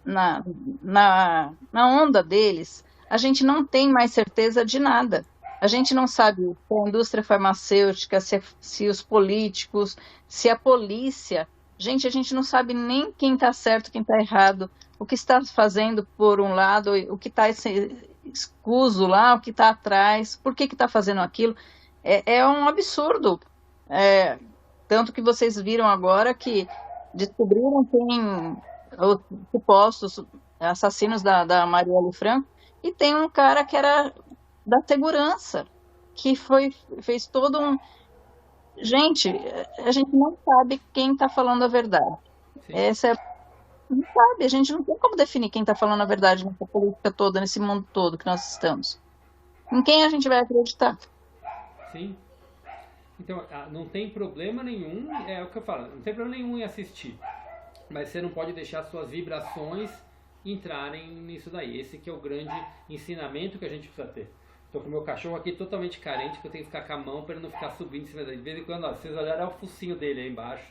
na onda deles, a gente não tem mais certeza de nada. A gente não sabe se a indústria farmacêutica, se os políticos, se a polícia. Gente, a gente não sabe nem quem está certo, quem está errado, o que está fazendo por um lado, o que está escuso lá, o que está atrás, por que está fazendo aquilo. É um absurdo. Tanto que vocês viram agora que descobriram os supostos assassinos da Marielle Franco, e tem um cara que era da segurança, que fez todo um... Gente, a gente não sabe quem está falando a verdade. Não sabe, a gente não tem como definir quem está falando a verdade nessa política toda, nesse mundo todo que nós estamos. Em quem a gente vai acreditar? Sim. Então, não tem problema nenhum, é o que eu falo, não tem problema nenhum em assistir, mas você não pode deixar suas vibrações entrarem nisso daí. Esse que é o grande ensinamento que a gente precisa ter. Estou com o meu cachorro aqui totalmente carente, que eu tenho que ficar com a mão para ele não ficar subindo em cima dele. De vez em quando, vocês olharam o focinho dele aí embaixo,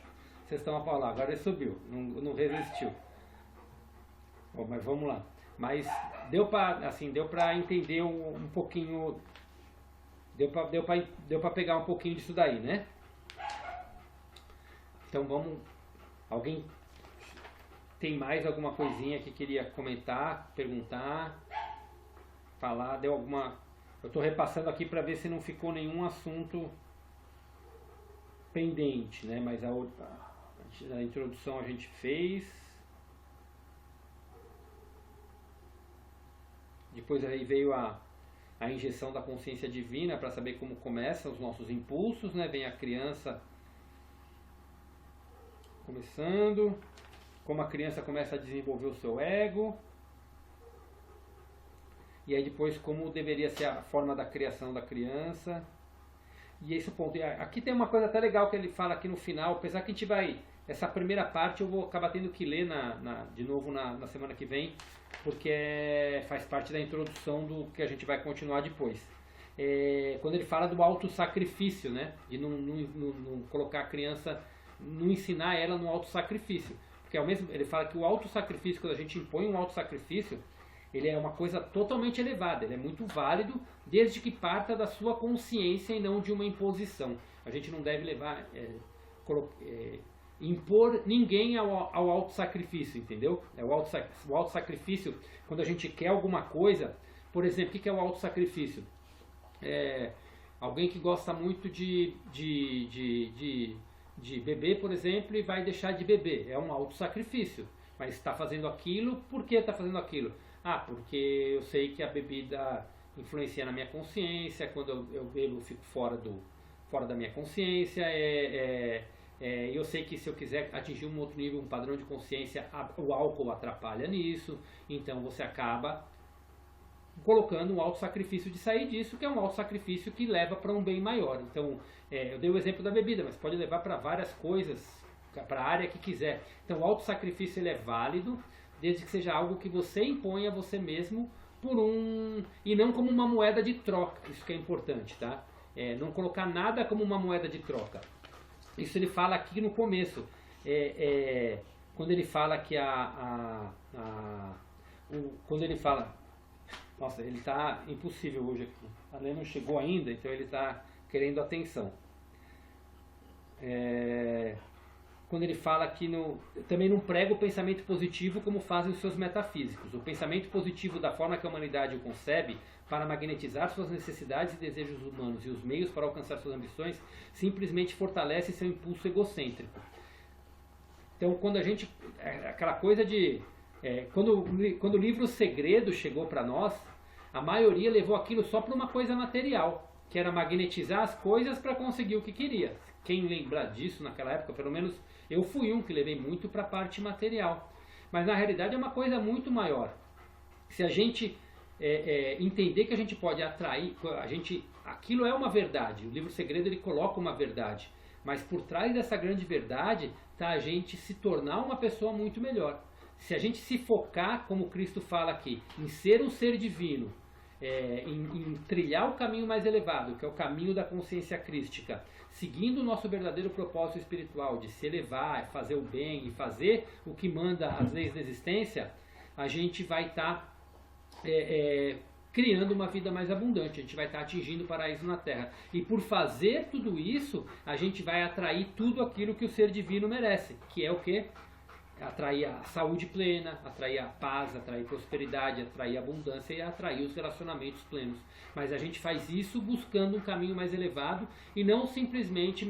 vocês estão a falar, agora ele subiu, não resistiu. Bom, mas vamos lá. Mas deu para entender um pouquinho, deu para pegar um pouquinho disso daí, né? Então vamos, alguém tem mais alguma coisinha que queria comentar, perguntar, falar, deu alguma... Eu estou repassando aqui para ver se não ficou nenhum assunto pendente, né? Mas a introdução a gente fez. Depois aí veio a injeção da consciência divina para saber como começam os nossos impulsos, né? Vem a criança começando, como a criança começa a desenvolver o seu ego. E aí depois como deveria ser a forma da criação da criança. E esse ponto. Aqui tem uma coisa até legal que ele fala aqui no final, apesar que a gente vai... essa primeira parte eu vou acabar tendo que ler de novo na semana que vem, porque faz parte da introdução do que a gente vai continuar depois. Quando ele fala do autossacrifício, né? De não colocar a criança, não ensinar ela no autossacrifício. Porque ele fala que o autossacrifício, quando a gente impõe um autossacrifício, ele é uma coisa totalmente elevada, ele é muito válido, desde que parta da sua consciência e não de uma imposição. A gente não deve impor ninguém ao autossacrifício, entendeu? O autossacrifício, quando a gente quer alguma coisa, por exemplo, o que é o autossacrifício? Alguém que gosta muito de beber, por exemplo, e vai deixar de beber. É um autossacrifício. Mas está fazendo aquilo, por que está fazendo aquilo? Porque eu sei que a bebida influencia na minha consciência, quando eu bebo eu fico fora da minha consciência, eu sei que se eu quiser atingir um outro nível, um padrão de consciência, o álcool atrapalha nisso, então você acaba colocando um autossacrifício de sair disso, que é um autossacrifício que leva para um bem maior. Então, eu dei o exemplo da bebida, mas pode levar para várias coisas, para a área que quiser. Então, o autossacrifício ele é válido, desde que seja algo que você impõe a você mesmo e não como uma moeda de troca. Isso que é importante, tá? Não colocar nada como uma moeda de troca. Isso ele fala aqui no começo. Quando ele fala que quando ele fala... Nossa, ele está impossível hoje aqui. A Lê não chegou ainda, então ele está querendo atenção. Quando ele fala que também não prega o pensamento positivo como fazem os seus metafísicos. O pensamento positivo, da forma que a humanidade o concebe, para magnetizar suas necessidades e desejos humanos e os meios para alcançar suas ambições, simplesmente fortalece seu impulso egocêntrico. Então, quando a gente... aquela coisa de... quando o livro Segredo chegou para nós, a maioria levou aquilo só para uma coisa material, que era magnetizar as coisas para conseguir o que queria. Quem lembra disso naquela época, pelo menos eu fui um que levei muito para a parte material. Mas na realidade é uma coisa muito maior. Se a gente entender que a gente pode atrair, aquilo é uma verdade. O livro Segredo ele coloca uma verdade. Mas por trás dessa grande verdade está a gente se tornar uma pessoa muito melhor. Se a gente se focar, como Cristo fala aqui, em ser um ser divino, em trilhar o caminho mais elevado, que é o caminho da consciência crística, seguindo o nosso verdadeiro propósito espiritual de se elevar, fazer o bem e fazer o que manda as leis da existência, a gente vai estar criando uma vida mais abundante, a gente vai estar atingindo o paraíso na Terra. E por fazer tudo isso, a gente vai atrair tudo aquilo que o ser divino merece, que é o quê? Atrair a saúde plena, atrair a paz, atrair prosperidade, atrair abundância e atrair os relacionamentos plenos. Mas a gente faz isso buscando um caminho mais elevado e não simplesmente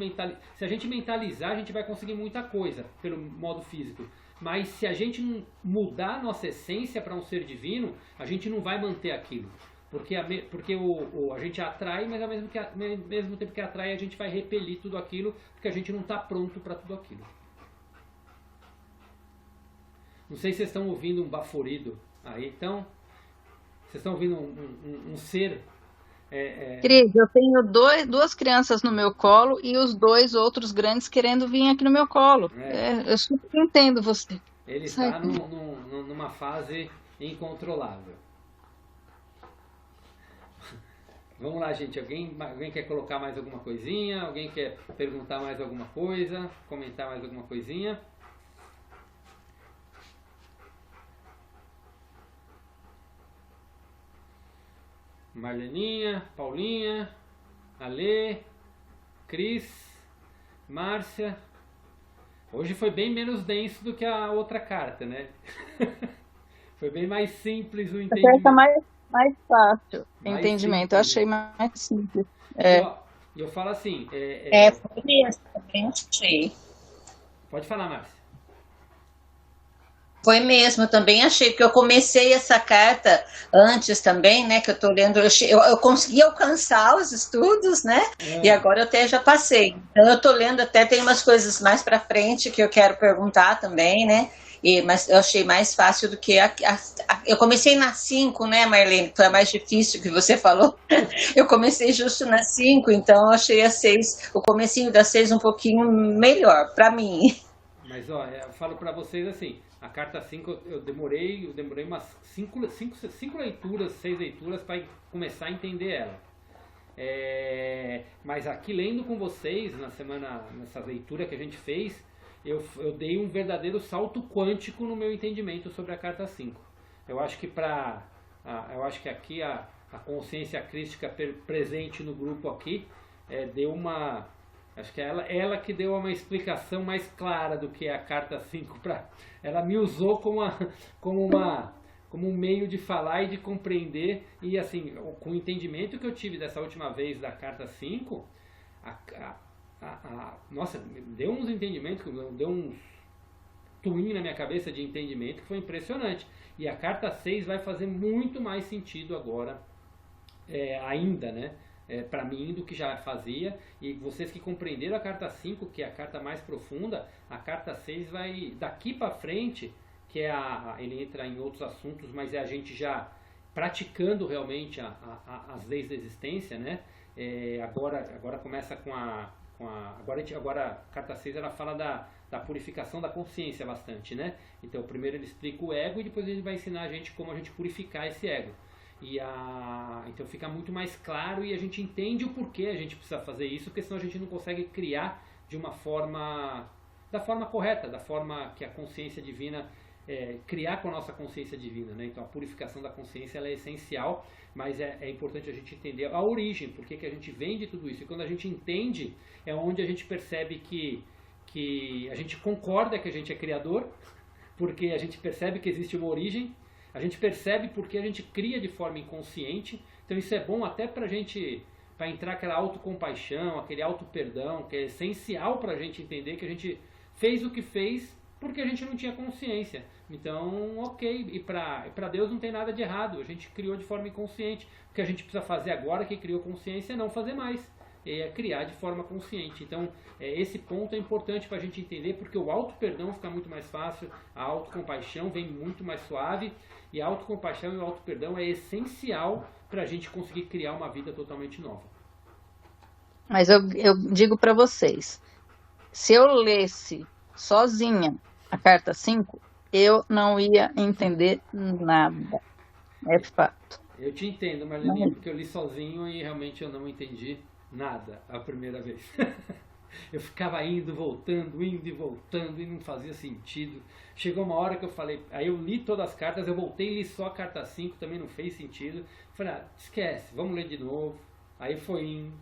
se a gente mentalizar, a gente vai conseguir muita coisa pelo modo físico. Mas se a gente não mudar a nossa essência para um ser divino, a gente não vai manter aquilo. Porque a gente atrai, mas ao mesmo tempo que atrai, a gente vai repelir tudo aquilo, porque a gente não está pronto para tudo aquilo. Não sei se vocês estão ouvindo um baforido aí, então. Vocês estão ouvindo um ser. Cris, eu tenho duas crianças no meu colo e os dois outros grandes querendo vir aqui no meu colo. Eu super entendo você. Ele está numa fase incontrolável. Vamos lá, gente. Alguém quer colocar mais alguma coisinha? Alguém quer perguntar mais alguma coisa? Comentar mais alguma coisinha? Marleninha, Paulinha, Alê, Cris, Márcia. Hoje foi bem menos denso do que a outra carta, né? Foi bem mais simples o entendimento. Essa mais fácil o entendimento, simples, eu achei mais simples. Eu falo assim... Foi mesmo, também achei. Pode falar, Márcia. Foi mesmo, também achei, porque eu comecei essa carta antes também, né, que eu estou lendo, eu consegui alcançar os estudos, né, e agora eu até já passei. Então eu estou lendo até, tem umas coisas mais para frente que eu quero perguntar também, né, mas eu achei mais fácil do que eu comecei na 5, né, Marlene, que foi a mais difícil que você falou. Eu comecei justo na 5, então eu achei a 6, o comecinho da 6 um pouquinho melhor, para mim. Mas ó, eu falo para vocês assim, a carta 5 eu demorei umas 5 leituras, 6 leituras para começar a entender ela. Mas aqui lendo com vocês nessa leitura que a gente fez, eu dei um verdadeiro salto quântico no meu entendimento sobre a carta 5. Eu acho que aqui a consciência crística presente no grupo aqui deu uma... Acho que é ela que deu uma explicação mais clara do que é a carta 5. Ela me usou como um meio de falar e de compreender. E assim, com o entendimento que eu tive dessa última vez da carta 5, nossa, deu uns entendimentos, deu uns twin na minha cabeça de entendimento que foi impressionante. E a carta 6 vai fazer muito mais sentido agora, ainda, né? Para mim do que já fazia, e vocês que compreenderam a carta 5, que é a carta mais profunda, a carta 6 vai, daqui para frente, que ele entra em outros assuntos, mas é a gente já praticando realmente as leis da existência, né? Agora começa agora a carta 6 ela fala da purificação da consciência bastante, né? Então primeiro ele explica o ego e depois ele vai ensinar a gente como a gente purificar esse ego. Então fica muito mais claro e a gente entende o porquê a gente precisa fazer isso, porque senão a gente não consegue criar da forma correta, da forma que a consciência divina, criar com a nossa consciência divina, né? Então a purificação da consciência ela é essencial, mas é importante a gente entender a origem, por que a gente vem de tudo isso. E quando a gente entende, é onde a gente percebe que a gente concorda que a gente é criador, porque a gente percebe que existe uma origem. A gente percebe porque a gente cria de forma inconsciente. Então isso é bom até para entrar aquela autocompaixão, aquele auto-perdão, que é essencial para a gente entender que a gente fez o que fez porque a gente não tinha consciência. Então, ok, e para Deus não tem nada de errado, a gente criou de forma inconsciente. O que a gente precisa fazer agora que criou consciência é não fazer mais, é criar de forma consciente. Então, esse ponto é importante para a gente entender, porque o auto-perdão fica muito mais fácil, a autocompaixão vem muito mais suave, e a autocompaixão e o auto-perdão é essencial para a gente conseguir criar uma vida totalmente nova. Mas eu digo para vocês, se eu lesse sozinha a carta 5, eu não ia entender nada. É fato. Eu te entendo, Marlene, porque eu li sozinho e realmente eu não entendi nada a primeira vez. Eu ficava indo e voltando e não fazia sentido. Chegou uma hora que eu falei, aí eu li todas as cartas, eu voltei e li só a carta 5, também não fez sentido. Falei, esquece, vamos ler de novo. Aí foi indo.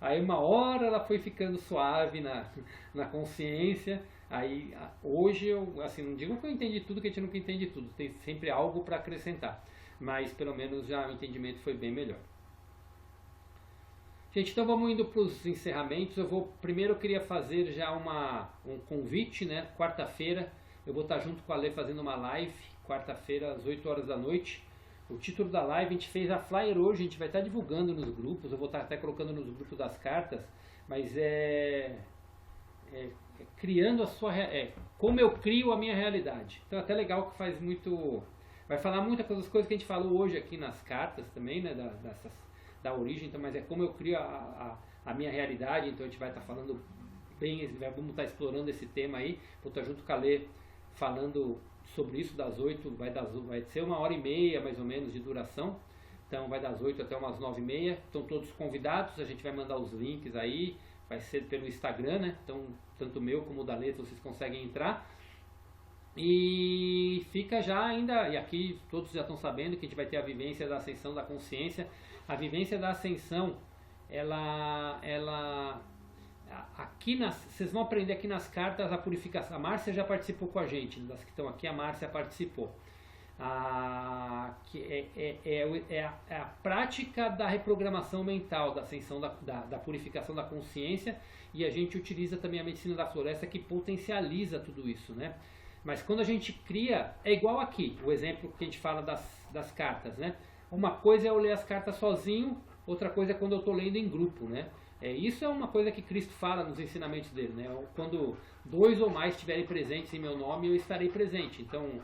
Aí uma hora ela foi ficando suave na consciência. Aí hoje eu, assim, não digo que eu entendi tudo, que a gente nunca entende tudo. Tem sempre algo para acrescentar. Mas pelo menos já o entendimento foi bem melhor. Gente, então vamos indo para os encerramentos. Primeiro eu queria fazer já um convite, né? Quarta-feira eu vou estar junto com a Lê fazendo uma live, quarta-feira às 8 horas da noite. O título da live, a gente fez a flyer hoje, a gente vai estar divulgando nos grupos, eu vou estar até colocando nos grupos das cartas, mas criando como eu crio a minha realidade. Então é até legal que vai falar muitas das coisas que a gente falou hoje aqui nas cartas também, né? Da origem, então, mas é como eu crio a minha realidade. Então a gente vai estar falando vamos estar explorando esse tema aí. Vou estar junto com a Lê falando sobre isso das 8, vai ser 1h30 mais ou menos de duração, então vai das 8 até umas 9h30, estão todos convidados, a gente vai mandar os links aí, vai ser pelo Instagram, né? Então tanto o meu como o da Lê, vocês conseguem entrar, e fica já ainda, e aqui todos já estão sabendo que a gente vai ter a vivência da ascensão da consciência. A vivência da ascensão, vocês vão aprender aqui nas cartas a purificação. A Márcia já participou com a gente, das que estão aqui, a Márcia participou. Que é a prática da reprogramação mental, da ascensão, da purificação da consciência, e a gente utiliza também a medicina da floresta que potencializa tudo isso, né? Mas quando a gente cria, é igual aqui, o exemplo que a gente fala das cartas, né? Uma coisa é eu ler as cartas sozinho, outra coisa é quando eu estou lendo em grupo, né? Isso é uma coisa que Cristo fala nos ensinamentos dele, né? Quando 2 ou mais estiverem presentes em meu nome, eu estarei presente. Então,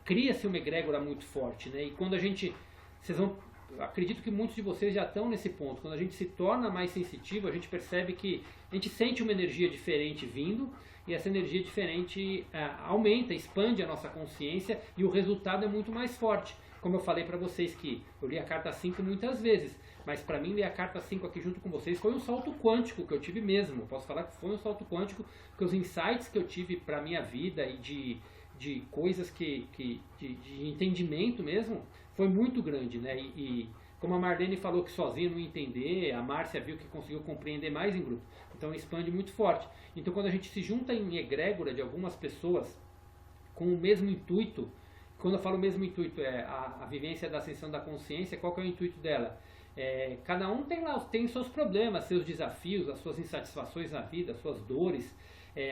cria-se uma egrégora muito forte, né? E quando vocês vão acredito que muitos de vocês já estão nesse ponto. Quando a gente se torna mais sensitivo, a gente percebe que a gente sente uma energia diferente vindo, e essa energia diferente aumenta, expande a nossa consciência, e o resultado é muito mais forte. Como eu falei para vocês que eu li a carta 5 muitas vezes, mas para mim ler a carta 5 aqui junto com vocês foi um salto quântico que eu tive mesmo. Posso falar que foi um salto quântico, porque os insights que eu tive para a minha vida e de coisas de entendimento mesmo, foi muito grande, né? E como a Marlene falou que sozinha não ia entender, a Márcia viu que conseguiu compreender mais em grupo. Então expande muito forte. Então quando a gente se junta em egrégora de algumas pessoas com o mesmo intuito, quando eu falo o mesmo intuito, é a vivência da ascensão da consciência, qual que é o intuito dela? Cada um tem seus problemas, seus desafios, as suas insatisfações na vida, as suas dores.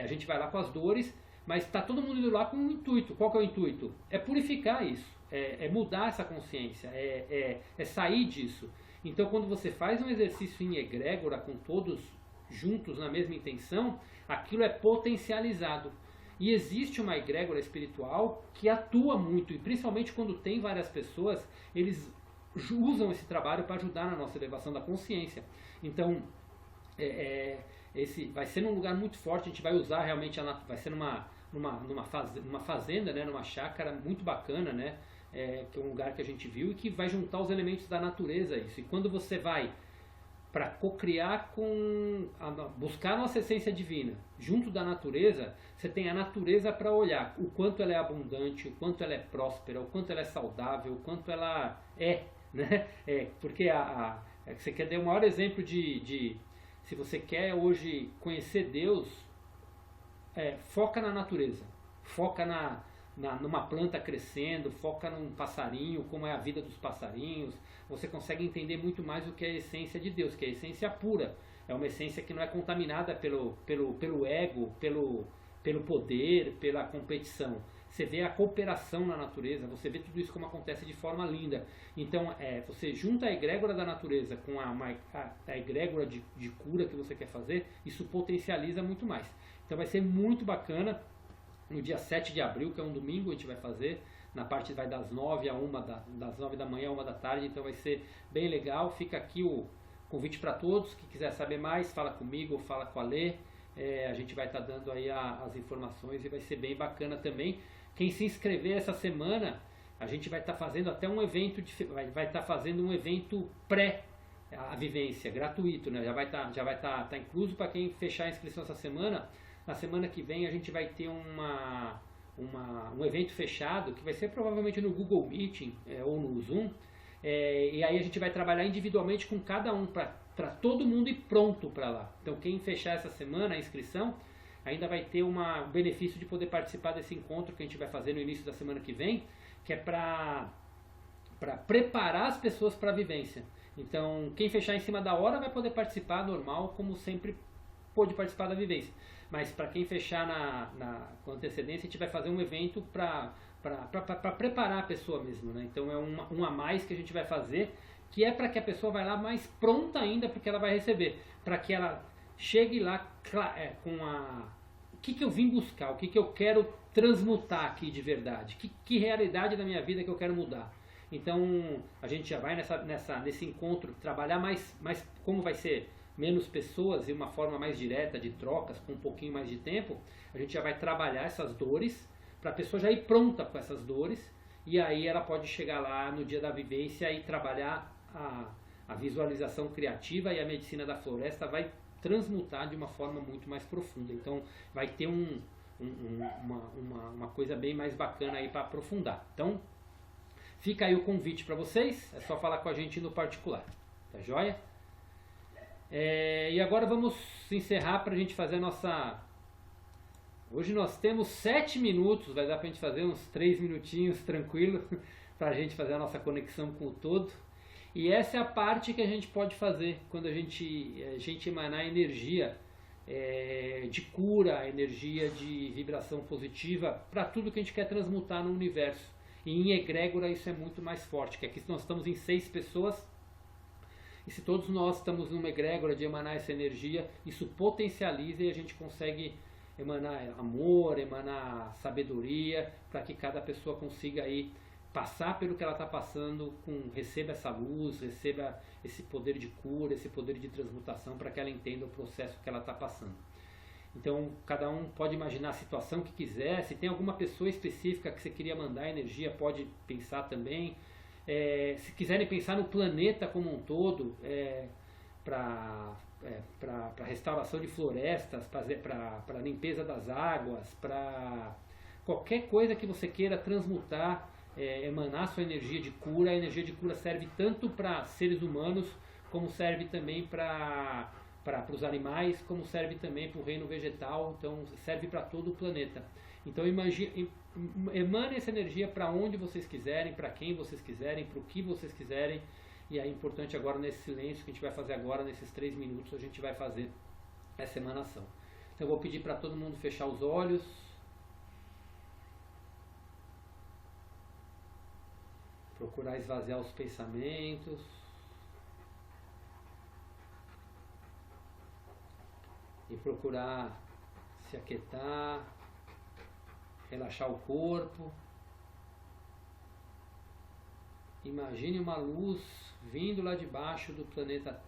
A gente vai lá com as dores, mas está todo mundo indo lá com um intuito. Qual que é o intuito? É purificar isso, é mudar essa consciência, é sair disso. Então quando você faz um exercício em egrégora com todos juntos na mesma intenção, aquilo é potencializado. E existe uma egrégora espiritual que atua muito, e principalmente quando tem várias pessoas, eles usam esse trabalho para ajudar na nossa elevação da consciência. Então, esse vai ser num lugar muito forte, a gente vai usar realmente, vai ser numa fazenda, né, numa chácara muito bacana, né, que é um lugar que a gente viu e que vai juntar os elementos da natureza, isso. E quando você vai para cocriar buscar a nossa essência divina junto da natureza, você tem a natureza para olhar o quanto ela é abundante, o quanto ela é próspera, o quanto ela é saudável, o quanto ela né? Porque você quer dar o maior exemplo se você quer hoje conhecer Deus, foca na natureza, foca numa planta crescendo, foca num passarinho, como é a vida dos passarinhos. Você consegue entender muito mais o que é a essência de Deus, que é a essência pura. É uma essência que não é contaminada pelo ego, pelo poder, pela competição. Você vê a cooperação na natureza, você vê tudo isso como acontece de forma linda. Então, você junta a egrégora da natureza com a egrégora de cura que você quer fazer, isso potencializa muito mais. Então vai ser muito bacana. No dia 7 de abril, que é um domingo, a gente vai fazer. Na parte vai das 9 das 9 da manhã a 1 da tarde, então vai ser bem legal. Fica aqui o convite para todos. Que quiser saber mais, fala comigo, fala com a Lê. A gente vai estar dando aí as informações e vai ser bem bacana também. Quem se inscrever essa semana, a gente vai estar fazendo até um evento, vai estar fazendo um evento pré a vivência, gratuito, né? Já vai estar incluso para quem fechar a inscrição essa semana. Na semana que vem a gente vai ter um evento fechado, que vai ser provavelmente no Google Meeting ou no Zoom, e aí a gente vai trabalhar individualmente com cada um, para todo mundo ir pronto para lá. Então quem fechar essa semana a inscrição, ainda vai ter um benefício de poder participar desse encontro que a gente vai fazer no início da semana que vem, que é para preparar as pessoas para a vivência. Então quem fechar em cima da hora vai poder participar normal, como sempre pôde participar da vivência. Mas para quem fechar com antecedência, a gente vai fazer um evento para preparar a pessoa mesmo, né? Então é um a mais que a gente vai fazer, que é para que a pessoa vai lá mais pronta ainda porque ela vai receber, para que ela chegue lá com o que eu vim buscar, o que eu quero transmutar aqui de verdade, que realidade da minha vida que eu quero mudar. Então a gente já vai nesse encontro trabalhar mais como vai ser menos pessoas e uma forma mais direta de trocas, com um pouquinho mais de tempo, a gente já vai trabalhar essas dores, para a pessoa já ir pronta com essas dores, e aí ela pode chegar lá no dia da vivência e trabalhar a visualização criativa, e a medicina da floresta vai transmutar de uma forma muito mais profunda. Então vai ter uma coisa bem mais bacana aí para aprofundar. Então fica aí o convite para vocês, é só falar com a gente no particular, tá joia? E agora vamos encerrar para a gente fazer a nossa... Hoje nós temos 7 minutos, vai dar para a gente fazer uns 3 minutinhos tranquilo para a gente fazer a nossa conexão com o todo. E essa é a parte que a gente pode fazer quando a gente emanar energia de cura, energia de vibração positiva para tudo que a gente quer transmutar no universo. E em egrégora isso é muito mais forte, que aqui nós estamos em 6 pessoas. E se todos nós estamos numa egrégora de emanar essa energia, isso potencializa e a gente consegue emanar amor, emanar sabedoria, para que cada pessoa consiga aí passar pelo que ela está passando, receba essa luz, receba esse poder de cura, esse poder de transmutação, para que ela entenda o processo que ela está passando. Então, cada um pode imaginar a situação que quiser. Se tem alguma pessoa específica que você queria mandar energia, pode pensar também. Se quiserem pensar no planeta como um todo, para restauração de florestas, para limpeza das águas, para qualquer coisa que você queira transmutar, emanar sua energia de cura. A energia de cura serve tanto para seres humanos, como serve também para os animais, como serve também para o reino vegetal, então serve para todo o planeta. Então emane essa energia para onde vocês quiserem, para quem vocês quiserem, para o que vocês quiserem. E é importante agora, nesse silêncio que a gente vai fazer agora, nesses 3 minutos, a gente vai fazer essa emanação. Então eu vou pedir para todo mundo fechar os olhos. Procurar esvaziar os pensamentos. E procurar se aquietar, relaxar o corpo. Imagine uma luz vindo lá de baixo do planeta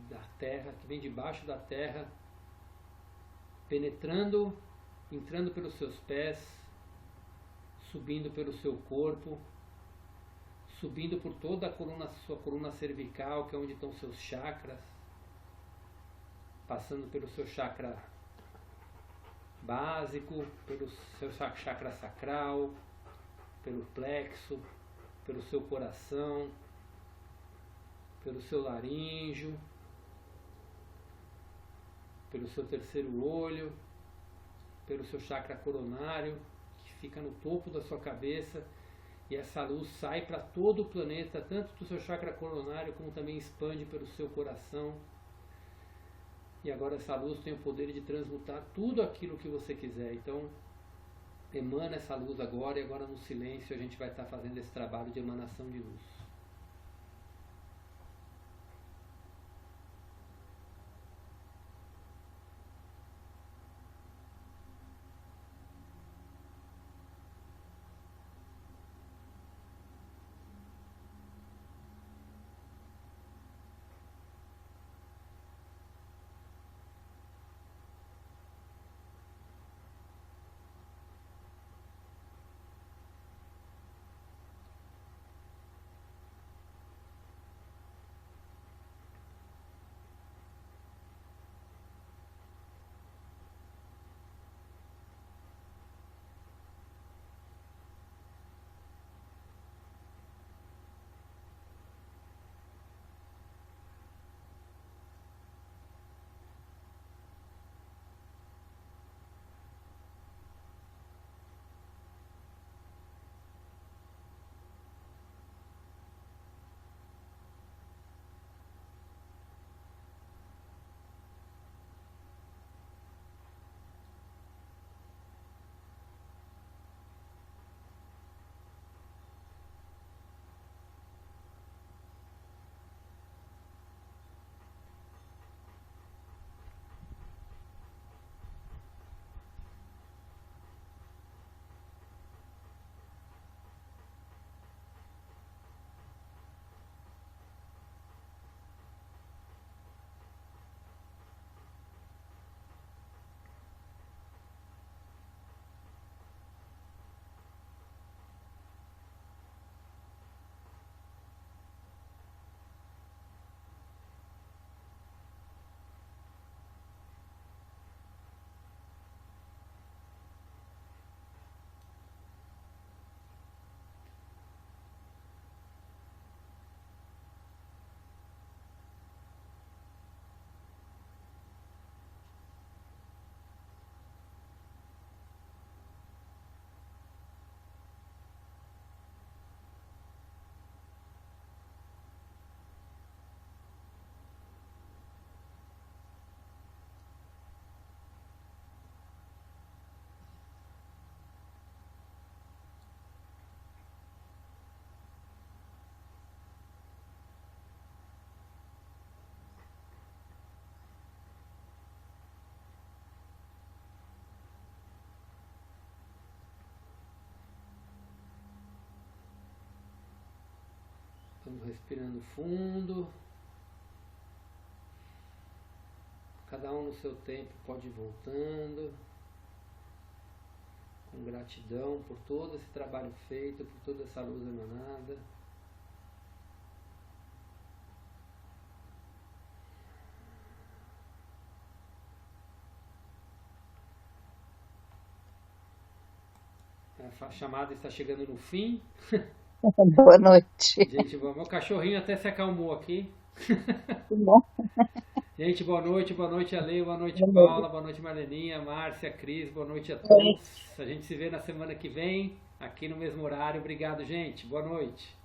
da Terra, que vem debaixo da Terra, penetrando, entrando pelos seus pés, subindo pelo seu corpo, subindo por toda a sua coluna cervical, que é onde estão seus chakras, passando pelo seu chakra básico, pelo seu chakra sacral, pelo plexo, pelo seu coração, pelo seu laríngeo, pelo seu terceiro olho, pelo seu chakra coronário, que fica no topo da sua cabeça, e essa luz sai para todo o planeta, tanto do seu chakra coronário, como também expande pelo seu coração. E agora essa luz tem o poder de transmutar tudo aquilo que você quiser. Então, emana essa luz agora, e agora no silêncio a gente vai estar fazendo esse trabalho de emanação de luz. respirando fundo. Cada um no seu tempo pode ir voltando. Com gratidão por todo esse trabalho feito, por toda essa luz emanada. A chamada está chegando no fim. Boa noite. Gente, bom, meu cachorrinho até se acalmou aqui. Que bom. Gente, boa noite Ale, boa noite Paula, boa noite Marleninha, Márcia, Cris, boa noite a todos. A gente se vê na semana que vem, aqui no mesmo horário. Obrigado, gente. Boa noite.